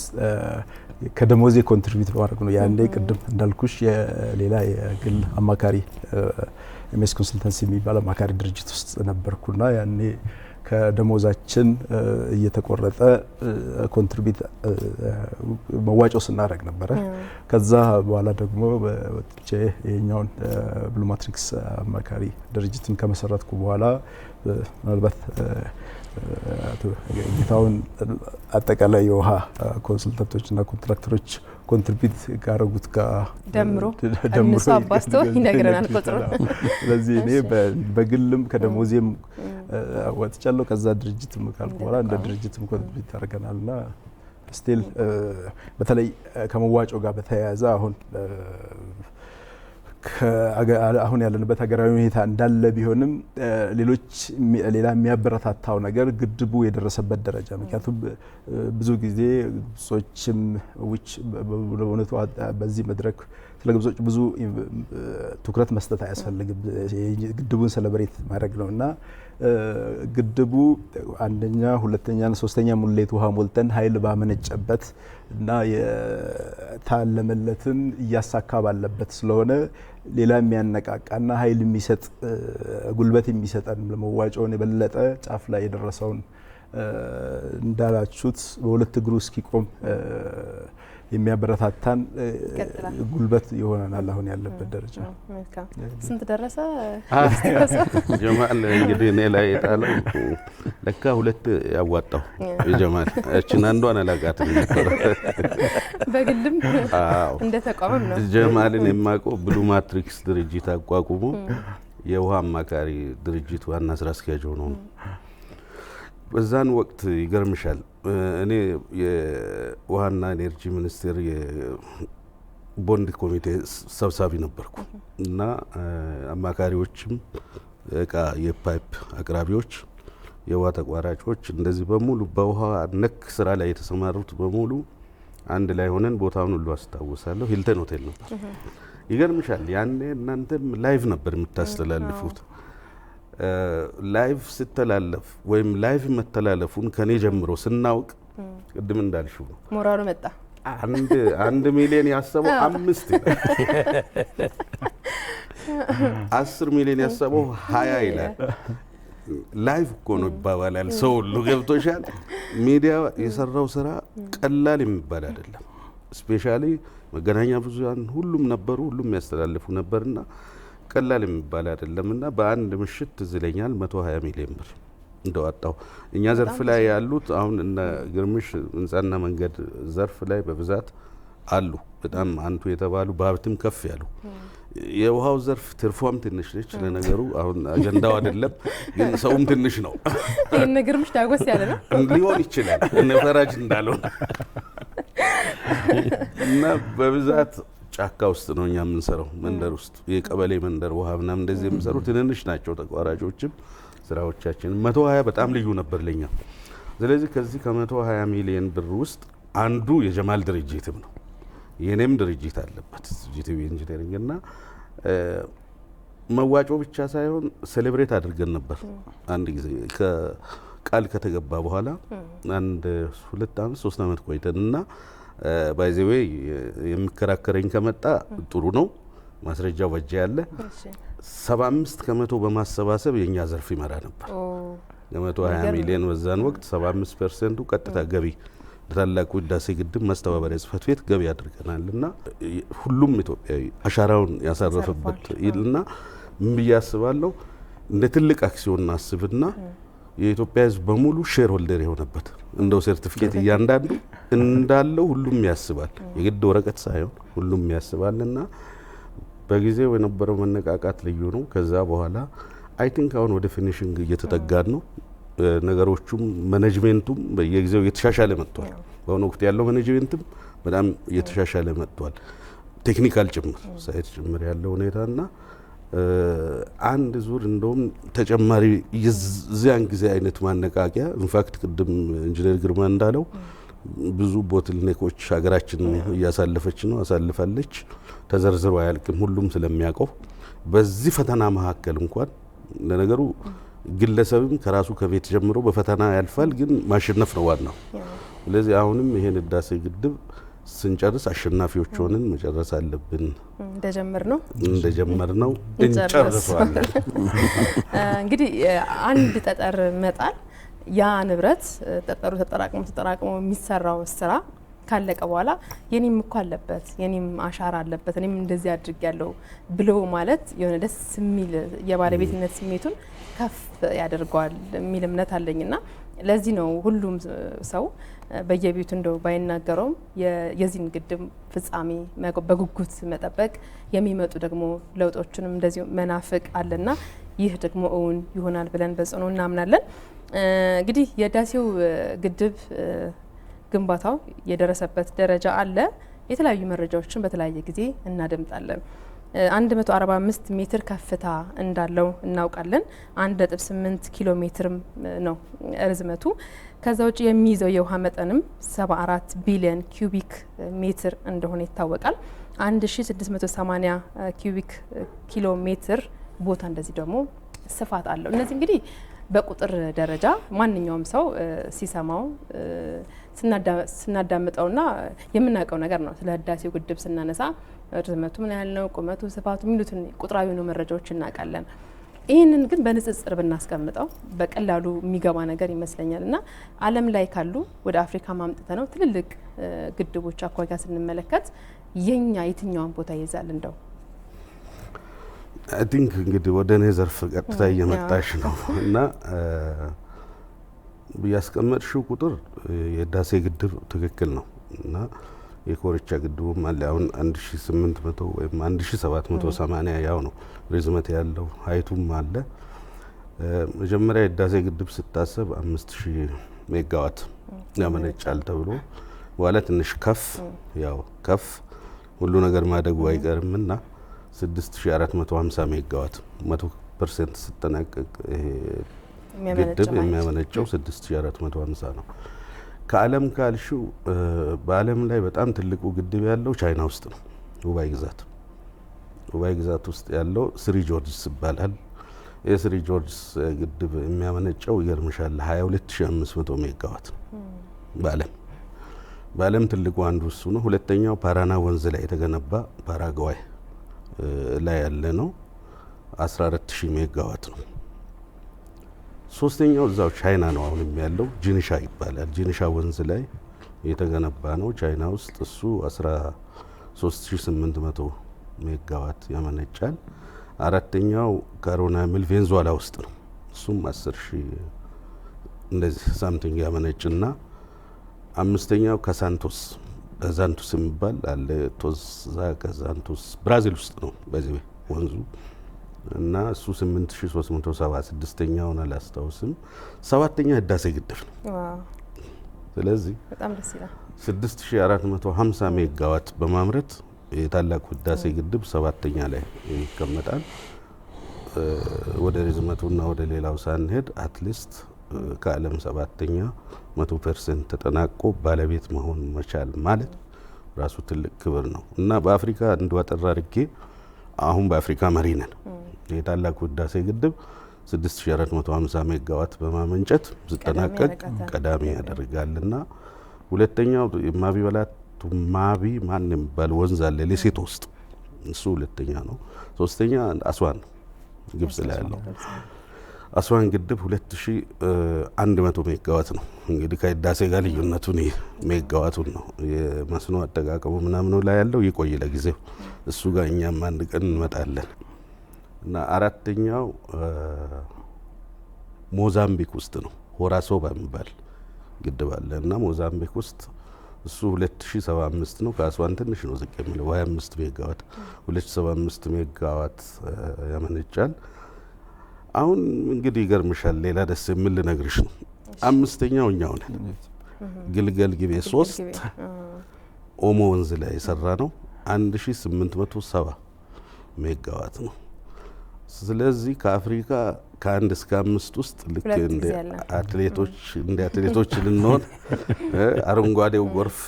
ከደሞዜ ኮንትሪቢዩት ማድረግ ነው። ያኔ ቅድም እንዳልኩሽ የሌላ የግል አማካሪ ኤምኤስ ኮንሰልተንሲ የሚባል አማካሪ ድርጅት ውስጥ ነበርኩና ያኔ ከደሞዛችን እየተቆረጠ ኮንትሪቢዩት መዋጮ ስናደርግ ነበረ። ከዛ በኋላ ደግሞ ወጥቼ የኛውን ብሉ ማትሪክስ አማካሪ ድርጅትን ከመሰረትኩ በኋላ ምናልባት አቶ ጌታውን አጠቃላይ የውሃ ኮንሰልታንቶችና ኮንትራክተሮች ኮንትሪቢዩት ካደረጉት ጋር ደምሮ አባስቶ ይነግረናል ቁጥሩ። ስለዚህ እኔ በግልም ከደሞዜም ወጥቻለሁ። ከዛ ድርጅትም ካልኩ በኋላ እንደ ድርጅትም ኮንትሪቢዩት አድርገናልና ስቲል በተለይ ከመዋጮ ጋር በተያያዘ አሁን ያለንበት ሀገራዊ ሁኔታ እንዳለ ቢሆንም ሌላ የሚያበረታታው ነገር ግድቡ የደረሰበት ደረጃ። ምክንያቱም ብዙ ጊዜ ግብጾችም ውጭ በእውነቱ በዚህ መድረክ ስለ ግብጾች ብዙ ትኩረት መስጠት አያስፈልግም። ግድቡን ሰለብሬት ማድረግ ነውና ግድቡ አንደኛ፣ ሁለተኛ፣ ሶስተኛ ሙሌት ውሃ ሞልተን ኃይል ባመነጨበት እና የታለመለትን እያሳካ ባለበት ስለሆነ ሌላ የሚያነቃቃና ኃይል የሚሰጥ ጉልበት የሚሰጠን ለመዋጮውን የበለጠ ጫፍ ላይ የደረሰውን እንዳላችሁት በሁለት እግሩ እስኪቆም የሚያበረታታን ጉልበት ይሆናል አሁን ያለበት ደረጃ። መልካም። ስንት ደረሰ ጀማል? እንግዲህ እኔ ላይ የጣለው ለካ ሁለት ያዋጣው የጀማል እቺን አንዷን አላቃትም ነበር። በግልም እንደ ተቋም ነው። ጀማልን የማውቀው ብሉ ማትሪክስ ድርጅት አቋቁሞ የውሃ አማካሪ ድርጅት ዋና ስራ አስኪያጅ ሆኖ ነው። በዛን ወቅት ይገርምሻል እኔ የውሃና ኢነርጂ ሚኒስቴር የቦንድ ኮሚቴ ሰብሳቢ ነበርኩ እና አማካሪዎችም የፓይፕ አቅራቢዎች፣ የውሃ ተቋራጮች እንደዚህ በሙሉ በውሃ ነክ ስራ ላይ የተሰማሩት በሙሉ አንድ ላይ ሆነን ቦታውን ሁሉ አስታውሳለሁ። ሂልተን ሆቴል ነበር። ይገርምሻል ያኔ እናንተም ላይቭ ነበር የምታስተላልፉት። ላይቭ ስተላለፍ ወይም ላይቭ መተላለፉን ከኔ ጀምሮ ስናውቅ ቅድም እንዳልሽው ነው ሞራሉ መጣ። አንድ ሚሊዮን ያሰበው 5 ይላል፣ 10 ሚሊዮን ያሰበው 20 ይላል። ላይቭ እኮ ነው ይባባላል ሰው ሁሉ ገብቶሻል። ሚዲያ የሰራው ስራ ቀላል የሚባል አይደለም። ስፔሻሊ መገናኛ ብዙሃን ሁሉም ነበሩ፣ ሁሉም ያስተላልፉ ነበርና ቀላል የሚባል አይደለምና በአንድ ምሽት ትዝ ይለኛል 120 ሚሊዮን ብር እንደዋጣው። እኛ ዘርፍ ላይ ያሉት አሁን እነ ግርምሽ ህንጻና መንገድ ዘርፍ ላይ በብዛት አሉ፣ በጣም አንቱ የተባሉ በሀብትም ከፍ ያሉ። የውሃው ዘርፍ ትርፏም ትንሽ ነች። ለነገሩ አሁን አጀንዳው አይደለም፣ ግን ሰውም ትንሽ ነው። እነ ግርምሽ ዳጎስ ያለ ነው ሊሆን ይችላል እነ ፈራጅ እንዳልሆነ እና በብዛት ጫካ ውስጥ ነው እኛ የምንሰራው፣ መንደር ውስጥ የቀበሌ መንደር ውሃ ምናምን እንደዚህ የምንሰሩ ትንንሽ ናቸው ተቋራጮችም ስራዎቻችን። 120 በጣም ልዩ ነበር ለኛ። ስለዚህ ከዚህ ከ120 ሚሊዮን ብር ውስጥ አንዱ የጀማል ድርጅትም ነው፣ የኔም ድርጅት አለበት ጂቲቪ ኢንጂነሪንግ እና መዋጮ ብቻ ሳይሆን ሴሌብሬት አድርገን ነበር። አንድ ጊዜ ቃል ከተገባ በኋላ አንድ 2 አመት 3 አመት ቆይተን እና ባይዘዌ የሚከራከረኝ ከመጣ ጥሩ ነው፣ ማስረጃው በእጄ ያለ 75 ከመቶ በማሰባሰብ የኛ ዘርፍ ይመራ ነበር። የ120 ሚሊዮን በዛን ወቅት 75% ቀጥታ ገቢ ለታላቁ ህዳሴ ግድብ ማስተባበሪያ ጽሕፈት ቤት ገቢ አድርገናል እና ሁሉም ኢትዮጵያዊ አሻራውን ያሳረፈበት ይልና ምን ብዬ አስባለሁ እንደ ትልቅ አክሲዮን እናስብና የኢትዮጵያ ህዝብ በሙሉ ሼር ሆልደር የሆነበት እንደው ሰርቲፊኬት እያንዳንዱ እንዳለው ሁሉም ያስባል፣ የግድ ወረቀት ሳይሆን ሁሉም ያስባልና በጊዜው የነበረው መነቃቃት ልዩ ነው። ከዛ በኋላ አይ ቲንክ አሁን ወደ ፊኒሽንግ እየተጠጋን ነው። ነገሮቹም ማኔጅመንቱም በየጊዜው እየተሻሻለ መጥቷል። በአሁኑ ወቅት ያለው ማኔጅመንትም በጣም እየተሻሻለ መጥቷል፣ ቴክኒካል ጭምር ሳይት ጭምር ያለው ሁኔታና አንድ ዙር እንደውም ተጨማሪ የዚያን ጊዜ አይነት ማነቃቂያ ኢንፋክት ቅድም ኢንጂነር ግርማ እንዳለው ብዙ ቦትልኔኮች ሀገራችን እያሳለፈች ነው፣ አሳልፋለች፣ ተዘርዝሮ አያልቅም ሁሉም ስለሚያውቀው። በዚህ ፈተና መካከል እንኳን ለነገሩ ግለሰብም ከራሱ ከቤት ጀምሮ በፈተና ያልፋል፣ ግን ማሸነፍ ነው ዋናው። ስለዚህ አሁንም ይሄን ህዳሴ ግድብ ስንጨርስ አሸናፊዎች ሆነን መጨረስ አለብን። እንደጀመር ነው እንጨርሰዋለን። እንግዲህ አንድ ጠጠር መጣል ያ ንብረት ጠጠሩ ተጠራቅሞ የሚሰራው ስራ ካለቀ በኋላ የኔም እኮ አለበት የኔም አሻራ አለበት እኔም እንደዚህ አድርጌያለሁ ብሎ ማለት የሆነ ደስ የሚል የባለቤትነት ስሜቱን ከፍ ያደርገዋል የሚል እምነት አለኝና ለዚህ ነው ሁሉም ሰው በየቤቱ እንደው ባይናገረውም የዚህን ግድብ ፍጻሜ በጉጉት መጠበቅ የሚመጡ ደግሞ ለውጦችንም እንደዚሁ መናፍቅ አለና ይህ ደግሞ እውን ይሆናል ብለን በጽኑ እናምናለን። እንግዲህ የህዳሴው ግድብ ግንባታው የደረሰበት ደረጃ አለ። የተለያዩ መረጃዎችን በተለያየ ጊዜ እናደምጣለን። 145 ሜትር ከፍታ እንዳለው እናውቃለን። 1.8 ኪሎ ሜትር ነው ርዝመቱ። ከዛ ውጭ የሚይዘው የውሃ መጠንም 74 ቢሊዮን ኪዩቢክ ሜትር እንደሆነ ይታወቃል። 1680 ኪዩቢክ ኪሎ ሜትር ቦታ እንደዚህ ደግሞ ስፋት አለው። እነዚህ እንግዲህ በቁጥር ደረጃ ማንኛውም ሰው ሲሰማው ስናዳምጠውና የምናውቀው ነገር ነው። ስለ ህዳሴው ግድብ ስናነሳ ርዝመቱ ምን ያህል ነው፣ ቁመቱ፣ ስፋቱ የሚሉትን ቁጥራዊ ነው መረጃዎች እናውቃለን። ይህንን ግን በንጽጽር ብናስቀምጠው በቀላሉ የሚገባ ነገር ይመስለኛል እና ዓለም ላይ ካሉ ወደ አፍሪካ ማምጥተ ነው ትልልቅ ግድቦች አኳያ ስንመለከት የኛ የትኛውን ቦታ ይይዛል? እንደው አይ ቲንክ እንግዲህ ወደ እኔ ዘርፍ ቀጥታ እየመጣሽ ነው እና ያስቀመጥሽው ቁጥር የህዳሴ ግድብ ትክክል ነው እና የኮርቻ ግድቡም አለ አሁን 1800 ወይም 1780 ያው ነው ርዝመት ያለው ሀይቱም አለ። መጀመሪያ የህዳሴ ግድብ ስታሰብ 5000 ሜጋዋት ያመነጫል ተብሎ በኋላ ትንሽ ከፍ ሁሉ ነገር ማደጉ አይቀርምና 6450 ሜጋዋት 100% ሲጠናቀቅ ግድብ የሚያመነጨው 6450 ነው። ከዓለም ካልሽው በዓለም ላይ በጣም ትልቁ ግድብ ያለው ቻይና ውስጥ ነው። ውባይ ግዛት ውስጥ ያለው ስሪ ጆርጅስ ይባላል። የስሪ ጆርጅስ ግድብ የሚያመነጨው ይገርምሻል 22500 ሜጋዋት ነው። በዓለም ትልቁ አንዱ እሱ ነው። ሁለተኛው ፓራና ወንዝ ላይ የተገነባ ፓራጓይ ላይ ያለ ነው 14000 ሜጋዋት ነው። ሶስተኛው እዛው ቻይና ነው አሁንም ያለው ጂንሻ ይባላል። ጂንሻ ወንዝ ላይ የተገነባ ነው ቻይና ውስጥ እሱ 13800 ሜጋዋት ያመነጫል። አራተኛው ካሮና ሚል ቬንዙዌላ ውስጥ ነው። እሱም 10000 እንደዚህ ሳምቲንግ ያመነጭና አምስተኛው ካዛንቶስ የሚባል አለ። ቶዛ ካዛንቶስ ብራዚል ውስጥ ነው በዚህ ወንዙ እና እሱ 8376ኛውን አላስታውስም። ሰባተኛ ህዳሴ ግድብ ነው። ስለዚህ በጣም ደስ ይላል 6450 ሜጋዋት በማምረት የታላቁ ህዳሴ ግድብ ሰባተኛ ላይ ይቀመጣል። ወደ ርዝመቱና ወደ ሌላው ሳንሄድ አትሊስት ከዓለም ሰባተኛ 100% ተጠናቆ ባለቤት መሆን መቻል ማለት ራሱ ትልቅ ክብር ነው እና በአፍሪካ እንድዋጠራ አድርጌ አሁን በአፍሪካ መሪ ነን። የታላቁ ህዳሴ ግድብ 6450 ሜጋዋት በማመንጨት ሲጠናቀቅ ቀዳሚ ያደርጋልና ሁለተኛው ማቢ ማን የሚባል ወንዝ አለ ሌሴቶ ውስጥ እሱ ሁለተኛ ነው። ሶስተኛ አስዋን ግብጽ ላይ ያለው አስዋን ግድብ 2100 ሜጋዋት ነው። እንግዲህ ከህዳሴ ጋር ልዩነቱን ሜጋዋቱን ነው። የመስኖ አጠቃቀሙ ምናምኑ ላይ ያለው ይቆይ ለጊዜው እሱ ጋር እኛም አንድ ቀን እንመጣለን። እና አራተኛው ሞዛምቢክ ውስጥ ነው ሆራሶባ የሚባል ግድብ አለ እና ሞዛምቢክ ውስጥ እሱ 2075 ነው። ከአስዋን ትንሽ ነው ዝቅ የሚለው 25 ሜጋዋት 2075 ሜጋዋት ያመነጫል። አሁን እንግዲህ ይገርምሻል ሌላ ደስ የሚል ልነግርሽ ነው። አምስተኛው እኛው ነን። ግልገል ጊቤ 3 ኦሞ ወንዝ ላይ የሰራ ነው 1870 ሜጋዋት ነው። ስለዚህ ከአፍሪካ ከ1 እስከ 5 ውስጥ ልክ እንደ አትሌቶች ልንሆን አረንጓዴው ጎርፍ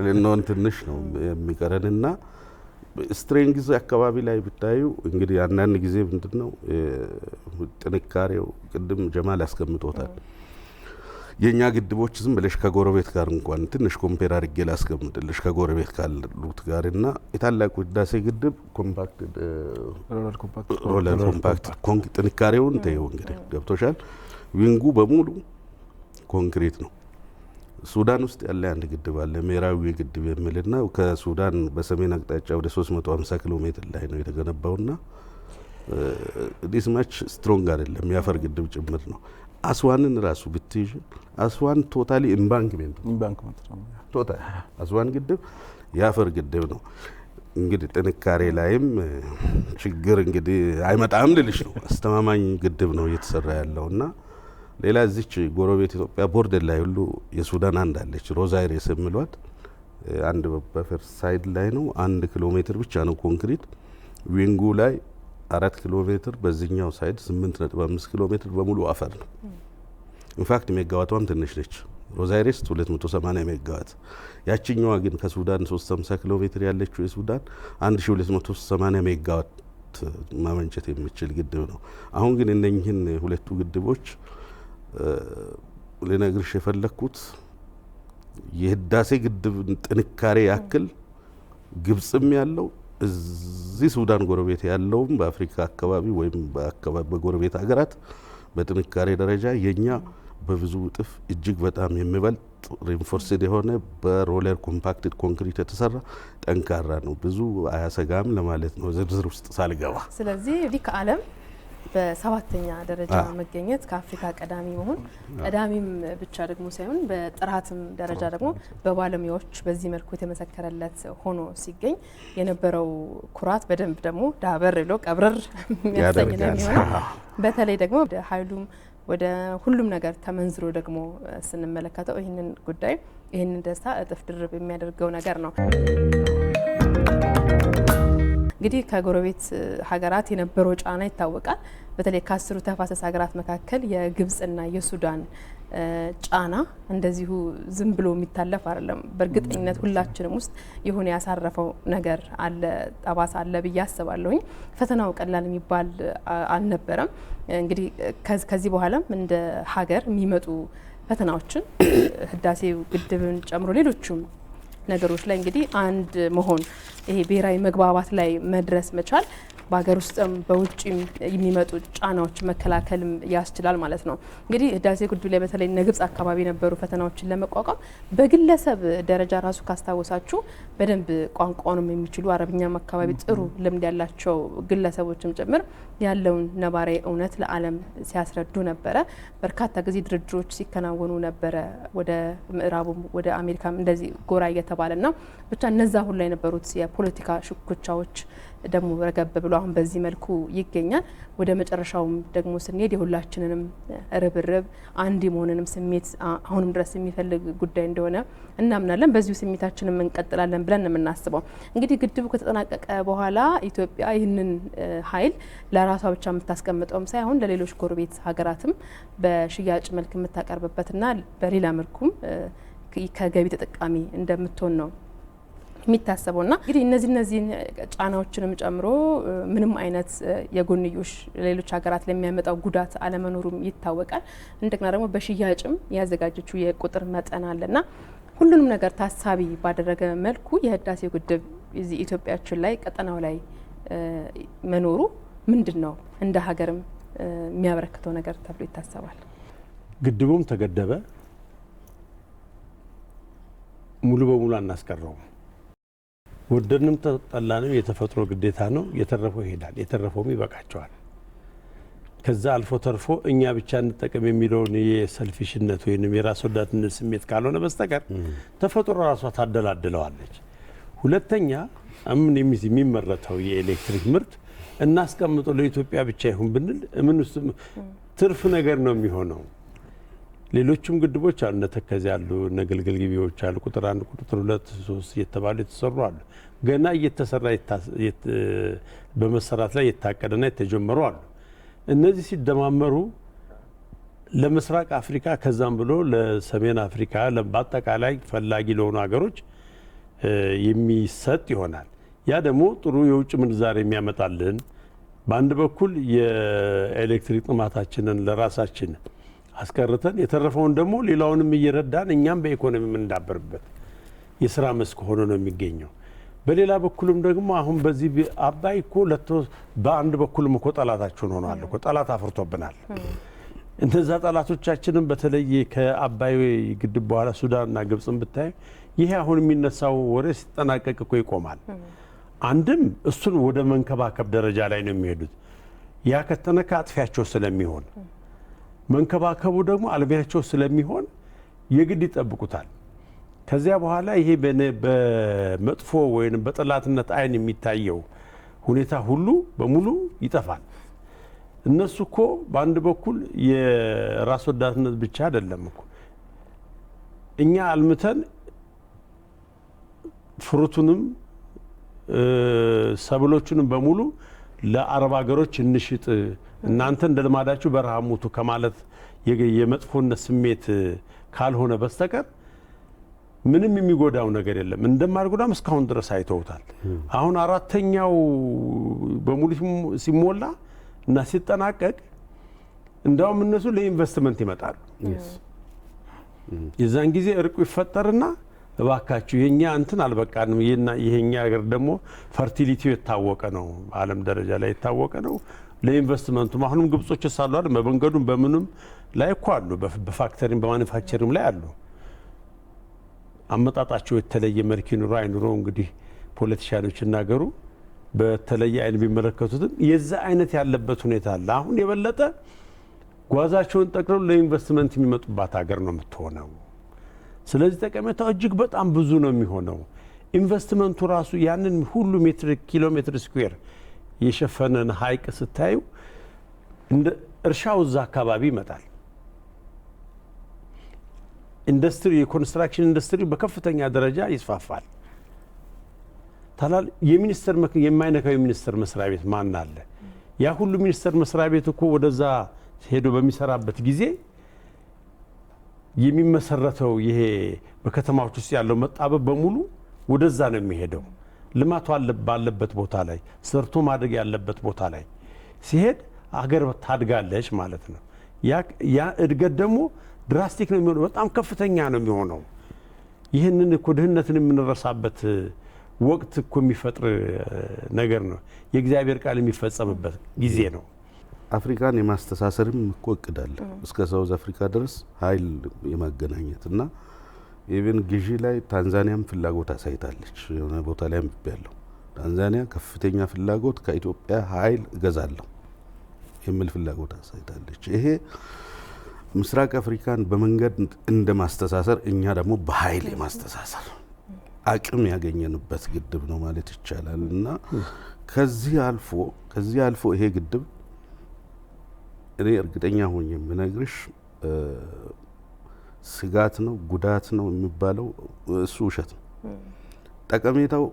ልንሆን ትንሽ ነው የሚቀረንና ስትሬንግዝ አካባቢ ላይ ብታዩ እንግዲህ አንዳንድ ጊዜ ምንድነው ጥንካሬው ቅድም ጀማል ያስቀምጦታል። የኛ ግድቦች ዝም ብለሽ ከጎረቤት ጋር እንኳን ትንሽ ኮምፔር አድርጌ ላስቀምጥልሽ ከጎረቤት ካሉት ጋርና የታላቁ ህዳሴ ግድብ ሮለር ኮምፓክት ጥንካሬውን ተይው እንግዲህ ገብቶሻል። ዊንጉ በሙሉ ኮንክሪት ነው። ሱዳን ውስጥ ያለ አንድ ግድብ አለ ሜራዊ ግድብ የሚልና ከሱዳን በሰሜን አቅጣጫ ወደ 350 ኪሎ ሜትር ላይ ነው የተገነባውና ዲስማች ስትሮንግ አይደለም ያፈር ግድብ ጭምር ነው። አስዋንን ራሱ ብትይዥ አስዋን ቶታሊ ኢምባንክመንት ነው። ቶታሊ አስዋን ግድብ ያፈር ግድብ ነው። እንግዲህ ጥንካሬ ላይም ችግር እንግዲህ አይመጣም ልልሽ ነው። አስተማማኝ ግድብ ነው እየተሰራ ያለውና ሌላ እዚች ጎረቤት ኢትዮጵያ ቦርደር ላይ ሁሉ የሱዳን አንድ አለች ሮዛይሬስ የሚሏት አንድ በፈር ሳይድ ላይ ነው 1 ኪሎ ሜትር ብቻ ነው ኮንክሪት ዊንጉ ላይ 4 ኪሎ ሜትር በዚህኛው ሳይድ 8.5 ኪሎ ሜትር በሙሉ አፈር ነው። ኢንፋክት ሜጋዋቷም ትንሽ ነች። ሮዛይሬስ 280 ሜጋዋት ያቺኛዋ ግን ከሱዳን 350 ኪሎ ሜትር ያለችው የሱዳን 1280 ሜጋዋት ማመንጨት የሚችል ግድብ ነው። አሁን ግን እነኚህን ሁለቱ ግድቦች ለነገርሽ የፈለኩት የህዳሴ ግድብ ጥንካሬ ያክል ግብጽም ያለው እዚህ ሱዳን ጎረቤት ያለውም በአፍሪካ አካባቢ ወይም በጎረቤት ሀገራት በጥንካሬ ደረጃ የኛ በብዙ እጥፍ እጅግ በጣም የሚበልጥ ሪንፎርስድ የሆነ በሮለር ኮምፓክትድ ኮንክሪት የተሰራ ጠንካራ ነው። ብዙ አያሰጋም ለማለት ነው ዝርዝር ውስጥ ሳልገባ። ስለዚህ እንግዲህ ከዓለም በሰባተኛ ደረጃ መገኘት ከአፍሪካ ቀዳሚ መሆን ቀዳሚም ብቻ ደግሞ ሳይሆን በጥራትም ደረጃ ደግሞ በባለሙያዎች በዚህ መልኩ የተመሰከረለት ሆኖ ሲገኝ የነበረው ኩራት በደንብ ደግሞ ዳበር ብሎ ቀብረር የሚያሰኝ ነው የሚሆነው። በተለይ ደግሞ ኃይሉም ወደ ሁሉም ነገር ተመንዝሮ ደግሞ ስንመለከተው ይህንን ጉዳይ ይህንን ደስታ እጥፍ ድርብ የሚያደርገው ነገር ነው። እንግዲህ ከጎረቤት ሀገራት የነበረው ጫና ይታወቃል። በተለይ ከአስሩ ተፋሰስ ሀገራት መካከል የግብጽና የሱዳን ጫና እንደዚሁ ዝም ብሎ የሚታለፍ አይደለም። በእርግጠኝነት ሁላችንም ውስጥ የሆነ ያሳረፈው ነገር አለ፣ ጠባሳ አለ ብዬ አስባለሁኝ። ፈተናው ቀላል የሚባል አልነበረም። እንግዲህ ከዚህ በኋላም እንደ ሀገር የሚመጡ ፈተናዎችን ህዳሴው ግድብን ጨምሮ ሌሎችም ነገሮች ላይ እንግዲህ አንድ መሆን ይሄ ብሔራዊ መግባባት ላይ መድረስ መቻል በሀገር ውስጥም በውጭም የሚመጡ ጫናዎች መከላከልም ያስችላል ማለት ነው። እንግዲህ ህዳሴ ግድብ ላይ በተለይ ግብጽ አካባቢ የነበሩ ፈተናዎችን ለመቋቋም በግለሰብ ደረጃ ራሱ ካስታወሳችሁ በደንብ ቋንቋውንም የሚችሉ አረብኛም አካባቢ ጥሩ ልምድ ያላቸው ግለሰቦችም ጭምር ያለውን ነባራዊ እውነት ለዓለም ሲያስረዱ ነበረ። በርካታ ጊዜ ድርድሮች ሲከናወኑ ነበረ። ወደ ምዕራቡም ወደ አሜሪካም እንደዚህ ጎራ እየተባለና ብቻ እነዛ ሁሉ የነበሩት የፖለቲካ ሽኩቻዎች ደግሞ ረገብ ብሎ አሁን በዚህ መልኩ ይገኛል። ወደ መጨረሻውም ደግሞ ስንሄድ የሁላችንንም ርብርብ አንድ የመሆንንም ስሜት አሁንም ድረስ የሚፈልግ ጉዳይ እንደሆነ እናምናለን። በዚሁ ስሜታችንም እንቀጥላለን ብለን ነው የምናስበው። እንግዲህ ግድቡ ከተጠናቀቀ በኋላ ኢትዮጵያ ይህንን ኃይል ለራሷ ብቻ የምታስቀምጠውም ሳይሆን ለሌሎች ጎረቤት ሀገራትም በሽያጭ መልክ የምታቀርብበትና በሌላ መልኩም ከገቢ ተጠቃሚ እንደምትሆን ነው የሚታሰበውና እንግዲህ እነዚህን ጫናዎችንም ጨምሮ ምንም አይነት የጎንዮሽ ሌሎች ሀገራት ለሚያመጣው ጉዳት አለመኖሩም ይታወቃል። እንደገና ደግሞ በሽያጭም ያዘጋጀችው የቁጥር መጠን አለና ሁሉንም ነገር ታሳቢ ባደረገ መልኩ የህዳሴው ግድብ እዚህ ኢትዮጵያችን ላይ ቀጠናው ላይ መኖሩ ምንድን ነው እንደ ሀገርም የሚያበረክተው ነገር ተብሎ ይታሰባል? ግድቡም ተገደበ፣ ሙሉ በሙሉ አናስቀረውም። ወደድንም ተጠላንም የተፈጥሮ ግዴታ ነው። የተረፈው ይሄዳል፣ የተረፈውም ይበቃቸዋል። ከዛ አልፎ ተርፎ እኛ ብቻ እንጠቀም የሚለውን የሰልፊሽነት ወይንም የራስ ወዳድነት ስሜት ካልሆነ በስተቀር ተፈጥሮ ራሷ ታደላድለዋለች። ሁለተኛ አምን የሚመረተው የኤሌክትሪክ ምርት እናስቀምጠው ለኢትዮጵያ ብቻ ይሁን ብንል ምን ውስጥ ትርፍ ነገር ነው የሚሆነው። ሌሎችም ግድቦች አሉ፣ እነ ተከዜ አሉ፣ እነ ግልገል ግቤዎች አሉ፣ ቁጥር 1 ቁጥር 2 3 እየተባሉ የተሰሩ አሉ። ገና እየተሰራ በመሰራት ላይ የታቀደና የተጀመሩ አሉ። እነዚህ ሲደማመሩ ለምስራቅ አፍሪካ ከዛም ብሎ ለሰሜን አፍሪካ በአጠቃላይ ፈላጊ ለሆኑ ሀገሮች የሚሰጥ ይሆናል። ያ ደግሞ ጥሩ የውጭ ምንዛሬ የሚያመጣልን፣ በአንድ በኩል የኤሌክትሪክ ጥማታችንን ለራሳችን አስቀርተን የተረፈውን ደግሞ ሌላውንም እየረዳን እኛም በኢኮኖሚ የምንዳበርበት የስራ መስክ ሆኖ ነው የሚገኘው። በሌላ በኩልም ደግሞ አሁን በዚህ አባይ እኮ በአንድ በኩልም እኮ ጠላታችን ሆኗል እኮ ጠላት አፍርቶብናል። እነዛ ጠላቶቻችንም በተለይ ከአባይ ግድብ በኋላ ሱዳንና ግብጽን ብታይ ይሄ አሁን የሚነሳው ወሬ ሲጠናቀቅ እኮ ይቆማል። አንድም እሱን ወደ መንከባከብ ደረጃ ላይ ነው የሚሄዱት። ያ ከተነካ አጥፊያቸው ስለሚሆን መንከባከቡ ደግሞ አልሚያቸው ስለሚሆን የግድ ይጠብቁታል። ከዚያ በኋላ ይሄ በመጥፎ ወይም በጠላትነት አይን የሚታየው ሁኔታ ሁሉ በሙሉ ይጠፋል። እነሱ እኮ በአንድ በኩል የራስ ወዳድነት ብቻ አይደለም እኮ እኛ አልምተን ፍሩቱንም ሰብሎቹንም በሙሉ ለአረብ ሀገሮች እንሽጥ እናንተ እንደልማዳችሁ በረሃ ሙቱ ከማለት የመጥፎነት ስሜት ካልሆነ በስተቀር ምንም የሚጎዳው ነገር የለም። እንደማይጎዳም እስካሁን ድረስ አይተውታል። አሁን አራተኛው በሙሉ ሲሞላ እና ሲጠናቀቅ እንዳውም እነሱ ለኢንቨስትመንት ይመጣሉ። የዛን ጊዜ እርቁ ይፈጠርና እባካችሁ የኛ እንትን አልበቃንም፣ ይሄኛ ሀገር ደግሞ ፈርቲሊቲው የታወቀ ነው፣ በዓለም ደረጃ ላይ የታወቀ ነው። ለኢንቨስትመንቱም አሁንም ግብጾች ሳሉ አይደል በመንገዱም በምንም ላይ እኮ አሉ፣ በፋክተሪም በማኑፋክቸሪንግ ላይ አሉ። አመጣጣቸው የተለየ መልክ ይኑሮ አይኑሮ እንግዲህ ፖለቲሻኖች ይናገሩ፣ በተለየ አይን ቢመለከቱትም የዛ አይነት ያለበት ሁኔታ አለ። አሁን የበለጠ ጓዛቸውን ጠቅልለው ለኢንቨስትመንት የሚመጡባት ሀገር ነው የምትሆነው። ስለዚህ ጠቀሜታው እጅግ በጣም ብዙ ነው የሚሆነው። ኢንቨስትመንቱ ራሱ ያንን ሁሉ ኪሎ ሜትር ስኩዌር የሸፈነን ሀይቅ ስታዩ እንደ እርሻው እዛ አካባቢ ይመጣል። ኢንዱስትሪ የኮንስትራክሽን ኢንዱስትሪ በከፍተኛ ደረጃ ይስፋፋል። ታላል የሚኒስተር የማይነካው የሚኒስተር መስሪያ ቤት ማን አለ? ያ ሁሉ ሚኒስተር መስሪያ ቤት እኮ ወደዛ ሄዶ በሚሰራበት ጊዜ የሚመሰረተው ይሄ በከተማዎች ውስጥ ያለው መጣበብ በሙሉ ወደዛ ነው የሚሄደው። ልማቱ ባለበት ቦታ ላይ ሰርቶ ማደግ ያለበት ቦታ ላይ ሲሄድ አገር ታድጋለች ማለት ነው። ያ እድገት ደግሞ ድራስቲክ ነው የሚሆነው፣ በጣም ከፍተኛ ነው የሚሆነው። ይህንን እኮ ድህነትን የምንረሳበት ወቅት እኮ የሚፈጥር ነገር ነው። የእግዚአብሔር ቃል የሚፈጸምበት ጊዜ ነው። አፍሪካን የማስተሳሰርም እኮ እቅድ አለ እስከ ሳውዝ አፍሪካ ድረስ ኃይል የማገናኘት እና ኢቭን ግዢ ላይ ታንዛኒያም ፍላጎት አሳይታለች። የሆነ ቦታ ላይ ያለው ታንዛኒያ ከፍተኛ ፍላጎት ከኢትዮጵያ ኃይል እገዛለሁ የሚል ፍላጎት አሳይታለች። ይሄ ምስራቅ አፍሪካን በመንገድ እንደ ማስተሳሰር፣ እኛ ደግሞ በኃይል የማስተሳሰር አቅም ያገኘንበት ግድብ ነው ማለት ይቻላል። እና ከዚህ አልፎ ይሄ ግድብ እኔ እርግጠኛ ሆኜ የምነግርሽ ስጋት ነው ጉዳት ነው የሚባለው እሱ ውሸት ነው። ጠቀሜታው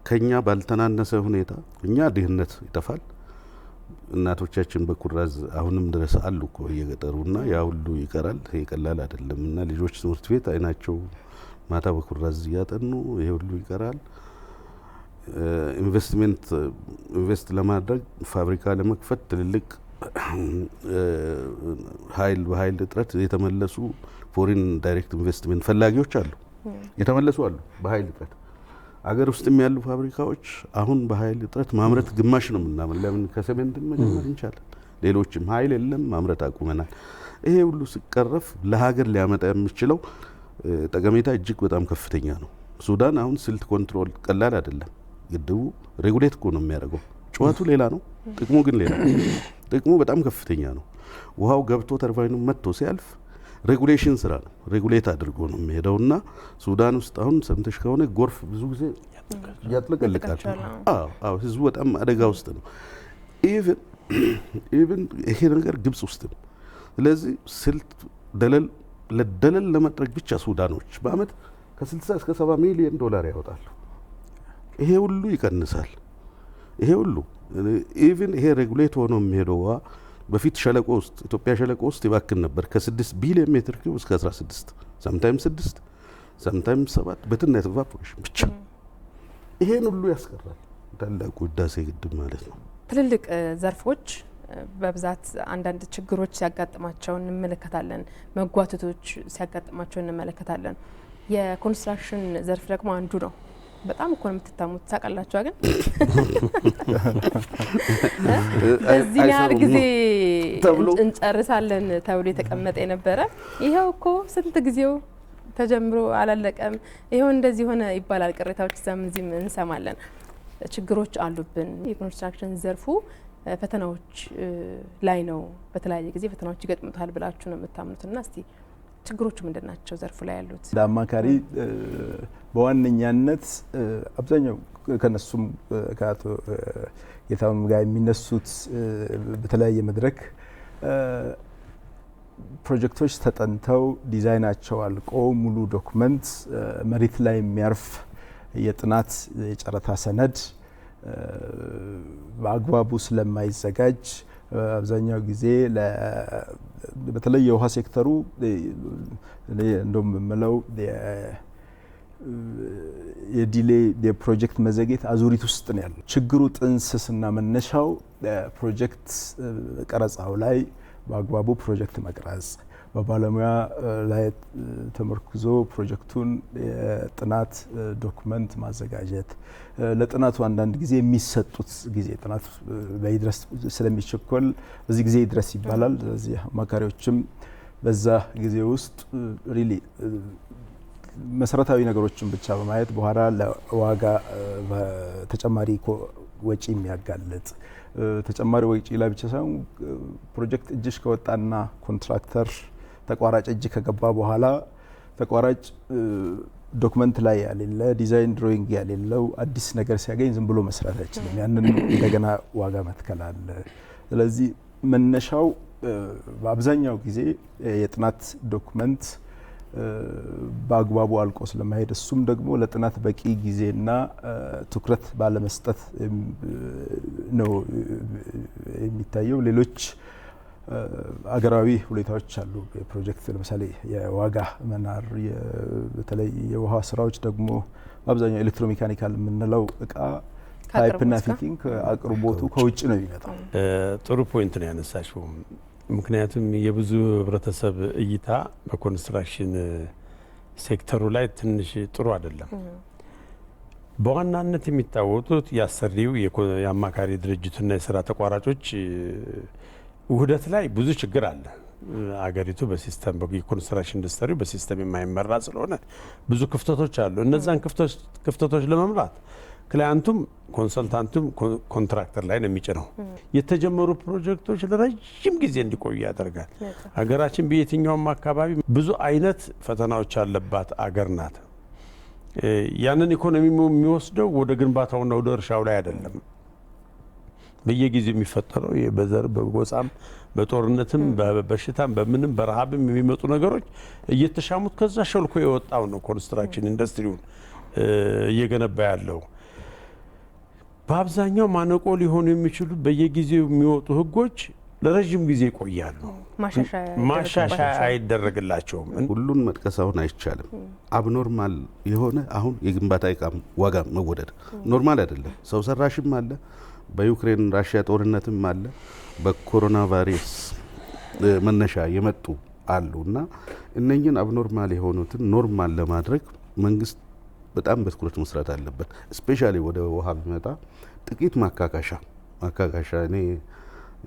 ከኛ ባልተናነሰ ሁኔታ እኛ ድህነት ይጠፋል። እናቶቻችን በኩራዝ አሁንም ድረስ አሉ እኮ እየገጠሩና ያ ሁሉ ይቀራል። ይሄ ቀላል አይደለም። እና ልጆች ትምህርት ቤት አይናቸው ማታ በኩራዝ እያጠኑ ይሄ ሁሉ ይቀራል። ኢንቨስት ለማድረግ ፋብሪካ ለመክፈት ትልልቅ በኃይል እጥረት የተመለሱ ፎሪን ዳይሬክት ኢንቨስትመንት ፈላጊዎች አሉ፣ የተመለሱ አሉ በኃይል እጥረት። አገር ውስጥም ያሉ ፋብሪካዎች አሁን በኃይል እጥረት ማምረት ግማሽ ነው የምናምን። ለምን ከሰሜንት መጀመር እንችላለን። ሌሎችም ኃይል የለም ማምረት አቁመናል። ይሄ ሁሉ ሲቀረፍ ለሀገር ሊያመጣ የሚችለው ጠቀሜታ እጅግ በጣም ከፍተኛ ነው። ሱዳን አሁን ስልት ኮንትሮል ቀላል አይደለም። ግድቡ ሬጉሌት እኮ ነው የሚያደርገው። ጩኸቱ ሌላ ነው፣ ጥቅሙ ግን ሌላ ነው። ጥቅሙ በጣም ከፍተኛ ነው። ውሃው ገብቶ ተርባይኑ መጥቶ ሲያልፍ ሬጉሌሽን ስራ ነው፣ ሬጉሌት አድርጎ ነው የሚሄደውና ሱዳን ውስጥ አሁን ሰምተሽ ከሆነ ጎርፍ ብዙ ጊዜ ያጥለቀልቃል። አዎ ህዝቡ በጣም አደጋ ውስጥ ነው። ኢቭን ይሄ ነገር ግብጽ ውስጥ ነው። ስለዚህ ስልት ደለል ለመጥረግ ብቻ ሱዳኖች በአመት ከ60 እስከ 70 ሚሊዮን ዶላር ያወጣሉ። ይሄ ሁሉ ይቀንሳል። ይሄ ሁሉ ኢቭን ይሄ ሬጉሌት ሆኖ የሚሄደው በፊት ሸለቆ ውስጥ ኢትዮጵያ ሸለቆ ውስጥ ይባክን ነበር ከ6 ቢሊዮን ሜትር ኪዩብ እስከ 16 ሰምታይምስ 6 ሰምታይምስ 7 በትነት ኢቫፖሬሽን ብቻ ይሄን ሁሉ ያስቀራል ታላቁ ህዳሴ ግድብ ማለት ነው። ትልልቅ ዘርፎች በብዛት አንዳንድ ችግሮች ሲያጋጥማቸው እንመለከታለን፣ መጓተቶች ሲያጋጥማቸው እንመለከታለን። የኮንስትራክሽን ዘርፍ ደግሞ አንዱ ነው። በጣም እኮ ነው የምትታሙት ታውቃላችሁ። ግን በዚህ ያህል ጊዜ እንጨርሳለን ተብሎ የተቀመጠ የነበረ ይኸው እኮ ስንት ጊዜው ተጀምሮ አላለቀም፣ ይኸው እንደዚህ ሆነ ይባላል። ቅሬታዎች እዚህም እንሰማለን። ችግሮች አሉብን። የኮንስትራክሽን ዘርፉ ፈተናዎች ላይ ነው። በተለያየ ጊዜ ፈተናዎች ይገጥሙታል ብላችሁ ነው የምታምኑትና እስቲ ችግሮቹ ምንድን ናቸው ዘርፉ ላይ ያሉት? እንደ አማካሪ በዋነኛነት አብዛኛው ከነሱም ከአቶ ጌታሁን ጋር የሚነሱት በተለያየ መድረክ ፕሮጀክቶች ተጠንተው ዲዛይናቸው አልቆ ሙሉ ዶክመንት መሬት ላይ የሚያርፍ የጥናት የጨረታ ሰነድ በአግባቡ ስለማይዘጋጅ አብዛኛው ጊዜ በተለይ የውሃ ሴክተሩ እንደም መለው የዲሌይ የፕሮጀክት መዘግየት አዙሪት ውስጥ ነው ያለው። ችግሩ ጥንስስና መነሻው ፕሮጀክት ቀረጻው ላይ በአግባቡ ፕሮጀክት መቅረጽ፣ በባለሙያ ላይ ተመርኩዞ ፕሮጀክቱን የጥናት ዶክመንት ማዘጋጀት፣ ለጥናቱ አንዳንድ ጊዜ የሚሰጡት ጊዜ ጥናት በይድረስ ስለሚቸኮል በዚህ ጊዜ ይድረስ ይባላል። ስለዚህ አማካሪዎችም በዛ ጊዜ ውስጥ ሪሊ መሰረታዊ ነገሮችን ብቻ በማየት በኋላ ለዋጋ ተጨማሪ ወጪ የሚያጋልጥ ተጨማሪ ወጪ ላይ ብቻ ሳይሆን ፕሮጀክት እጅሽ ከወጣና ኮንትራክተር ተቋራጭ እጅ ከገባ በኋላ ተቋራጭ ዶክመንት ላይ ያሌለ ዲዛይን ድሮይንግ ያሌለው አዲስ ነገር ሲያገኝ ዝም ብሎ መስራት አይችልም። ያንን እንደገና ዋጋ መትከል አለ። ስለዚህ መነሻው በአብዛኛው ጊዜ የጥናት ዶክመንት በአግባቡ አልቆ ስለማሄድ እሱም ደግሞ ለጥናት በቂ ጊዜና ትኩረት ባለመስጠት ነው የሚታየው። ሌሎች አገራዊ ሁኔታዎች አሉ። የፕሮጀክት ለምሳሌ የዋጋ መናር፣ በተለይ የውሃ ስራዎች ደግሞ በአብዛኛው ኤሌክትሮሜካኒካል የምንለው እቃ ፓይፕና ፊቲንግ አቅርቦቱ ከውጭ ነው የሚመጣው። ጥሩ ፖይንት ነው ያነሳሽው። ምክንያቱም የብዙ ህብረተሰብ እይታ በኮንስትራክሽን ሴክተሩ ላይ ትንሽ ጥሩ አይደለም። በዋናነት የሚታወቁት የአሰሪው የአማካሪ ድርጅቱና የስራ ተቋራጮች ውህደት ላይ ብዙ ችግር አለ። አገሪቱ በሲስተም የኮንስትራክሽን ኢንዱስትሪ በሲስተም የማይመራ ስለሆነ ብዙ ክፍተቶች አሉ። እነዛን ክፍተቶች ለመምራት ክላያንቱም ኮንሰልታንቱም ኮንትራክተር ላይ ነው የሚጭነው። የተጀመሩ ፕሮጀክቶች ለረጅም ጊዜ እንዲቆዩ ያደርጋል። ሀገራችን በየትኛውም አካባቢ ብዙ አይነት ፈተናዎች ያለባት አገር ናት። ያንን ኢኮኖሚ የሚወስደው ወደ ግንባታውና ወደ እርሻው ላይ አይደለም። በየጊዜው የሚፈጠረው በዘር በጎሳም በጦርነትም በበሽታም በምንም በረሃብም የሚመጡ ነገሮች እየተሻሙት ከዛ ሸልኮ የወጣው ነው ኮንስትራክሽን ኢንዱስትሪውን እየገነባ ያለው። በአብዛኛው ማነቆ ሊሆኑ የሚችሉ በየጊዜው የሚወጡ ህጎች ለረጅም ጊዜ ይቆያሉ። ማሻሻያ አይደረግላቸውም። ሁሉን መጥቀስ አሁን አይቻልም። አብኖርማል የሆነ አሁን የግንባታ ዕቃ ዋጋ መወደድ ኖርማል አይደለም። ሰው ሰራሽም አለ፣ በዩክሬን ራሽያ ጦርነትም አለ፣ በኮሮና ቫይረስ መነሻ የመጡ አሉ እና እነኝን አብኖርማል የሆኑትን ኖርማል ለማድረግ መንግስት በጣም በትኩረት መስራት አለበት። ስፔሻሊ ወደ ውሃ ቢመጣ ጥቂት ማካካሻ እኔ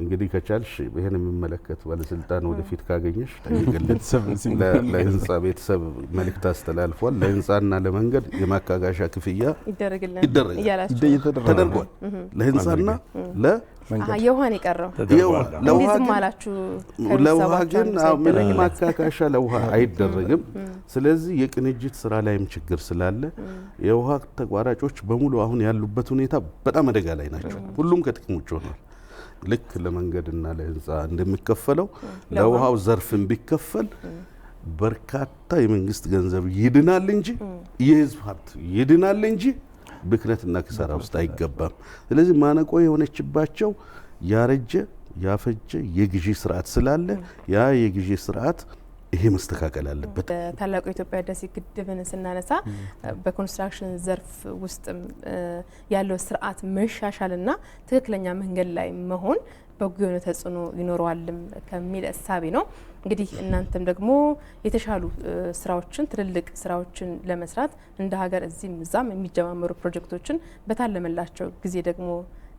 እንግዲህ ከቻልሽ ይሄን የሚመለከት ባለስልጣን ወደፊት ካገኘሽ ጠይቅልን። ለህንጻ ቤተሰብ መልእክት አስተላልፏል። ለህንጻና ለመንገድ የማካካሻ ክፍያ ተደርጓል። ለህንጻና የውሃን የቀረው ለውሃ ግን ምንም ማካካሻ ለውሃ አይደረግም። ስለዚህ የቅንጅት ስራ ላይም ችግር ስላለ የውሃ ተቋራጮች በሙሉ አሁን ያሉበት ሁኔታ በጣም አደጋ ላይ ናቸው። ሁሉም ከጥቅም ውጭ ሆኗል። ልክ ለመንገድና ለህንጻ እንደሚከፈለው ለውሃው ዘርፍን ቢከፈል በርካታ የመንግስት ገንዘብ ይድናል እንጂ የህዝብ ሀብት ይድናል እንጂ ብክነትና ክሳራ ውስጥ አይገባም። ስለዚህ ማነቆ የሆነችባቸው ያረጀ ያፈጀ የግዢ ስርዓት ስላለ ያ የግዢ ስርዓት ይሄ መስተካከል አለበት። ታላቁ የኢትዮጵያ ህዳሴ ግድብን ስናነሳ በኮንስትራክሽን ዘርፍ ውስጥ ያለው ስርዓት መሻሻልና ትክክለኛ መንገድ ላይ መሆን በጎ የሆነ ተጽዕኖ ይኖረዋልም ከሚል እሳቤ ነው። እንግዲህ እናንተም ደግሞ የተሻሉ ስራዎችን ትልልቅ ስራዎችን ለመስራት እንደ ሀገር እዚህም እዛም የሚጀማመሩ ፕሮጀክቶችን በታለመላቸው ጊዜ ደግሞ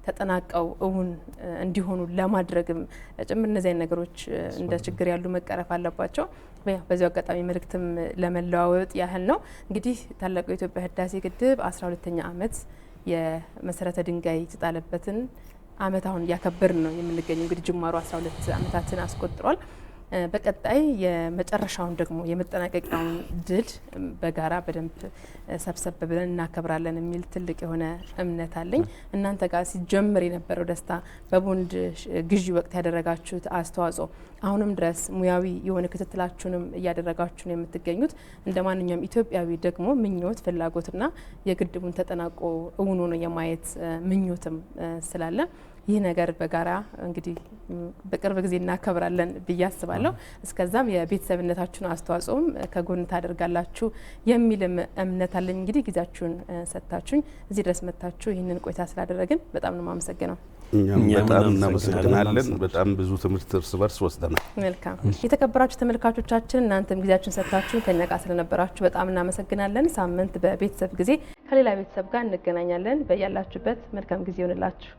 ተጠናቀው እውን እንዲሆኑ ለማድረግም ጭምር እነዚህ አይነት ነገሮች እንደ ችግር ያሉ መቀረፍ አለባቸው። በዚያው አጋጣሚ መልእክትም ለመለዋወጥ ያህል ነው። እንግዲህ ታላቁ የኢትዮጵያ ህዳሴ ግድብ 12ኛ ዓመት የመሰረተ ድንጋይ የተጣለበትን ዓመት አሁን እያከበርን ነው የምንገኘው። እንግዲህ ጅማሩ 12 ዓመታትን አስቆጥሯል። በቀጣይ የመጨረሻውን ደግሞ የመጠናቀቂያውን ድል በጋራ በደንብ ሰብሰብ ብለን እናከብራለን የሚል ትልቅ የሆነ እምነት አለኝ። እናንተ ጋር ሲጀምር የነበረው ደስታ፣ በቦንድ ግዢ ወቅት ያደረጋችሁት አስተዋጽኦ፣ አሁንም ድረስ ሙያዊ የሆነ ክትትላችሁንም እያደረጋችሁ ነው የምትገኙት። እንደ ማንኛውም ኢትዮጵያዊ ደግሞ ምኞት፣ ፍላጎትና የግድቡን ተጠናቆ እውን ሆኖ የማየት ምኞትም ስላለ ይህ ነገር በጋራ እንግዲህ በቅርብ ጊዜ እናከብራለን ብዬ አስባለሁ። እስከዛም የቤተሰብነታችሁን አስተዋጽኦም ከጎን ታደርጋላችሁ የሚልም እምነት አለኝ። እንግዲህ ጊዜያችሁን ሰጥታችሁኝ እዚህ ድረስ መጥታችሁ ይህንን ቆይታ ስላደረግን በጣም ነው የማመሰግነው። እኛም በጣም እናመሰግናለን። በጣም ብዙ ትምህርት እርስ በርስ ወስደናል። መልካም የተከበራችሁ ተመልካቾቻችን፣ እናንተም ጊዜያችሁን ሰጥታችሁ ከኛ ጋር ስለነበራችሁ በጣም እናመሰግናለን። ሳምንት በቤተሰብ ጊዜ ከሌላ ቤተሰብ ጋር እንገናኛለን። በያላችሁበት መልካም ጊዜ ይሆንላችሁ።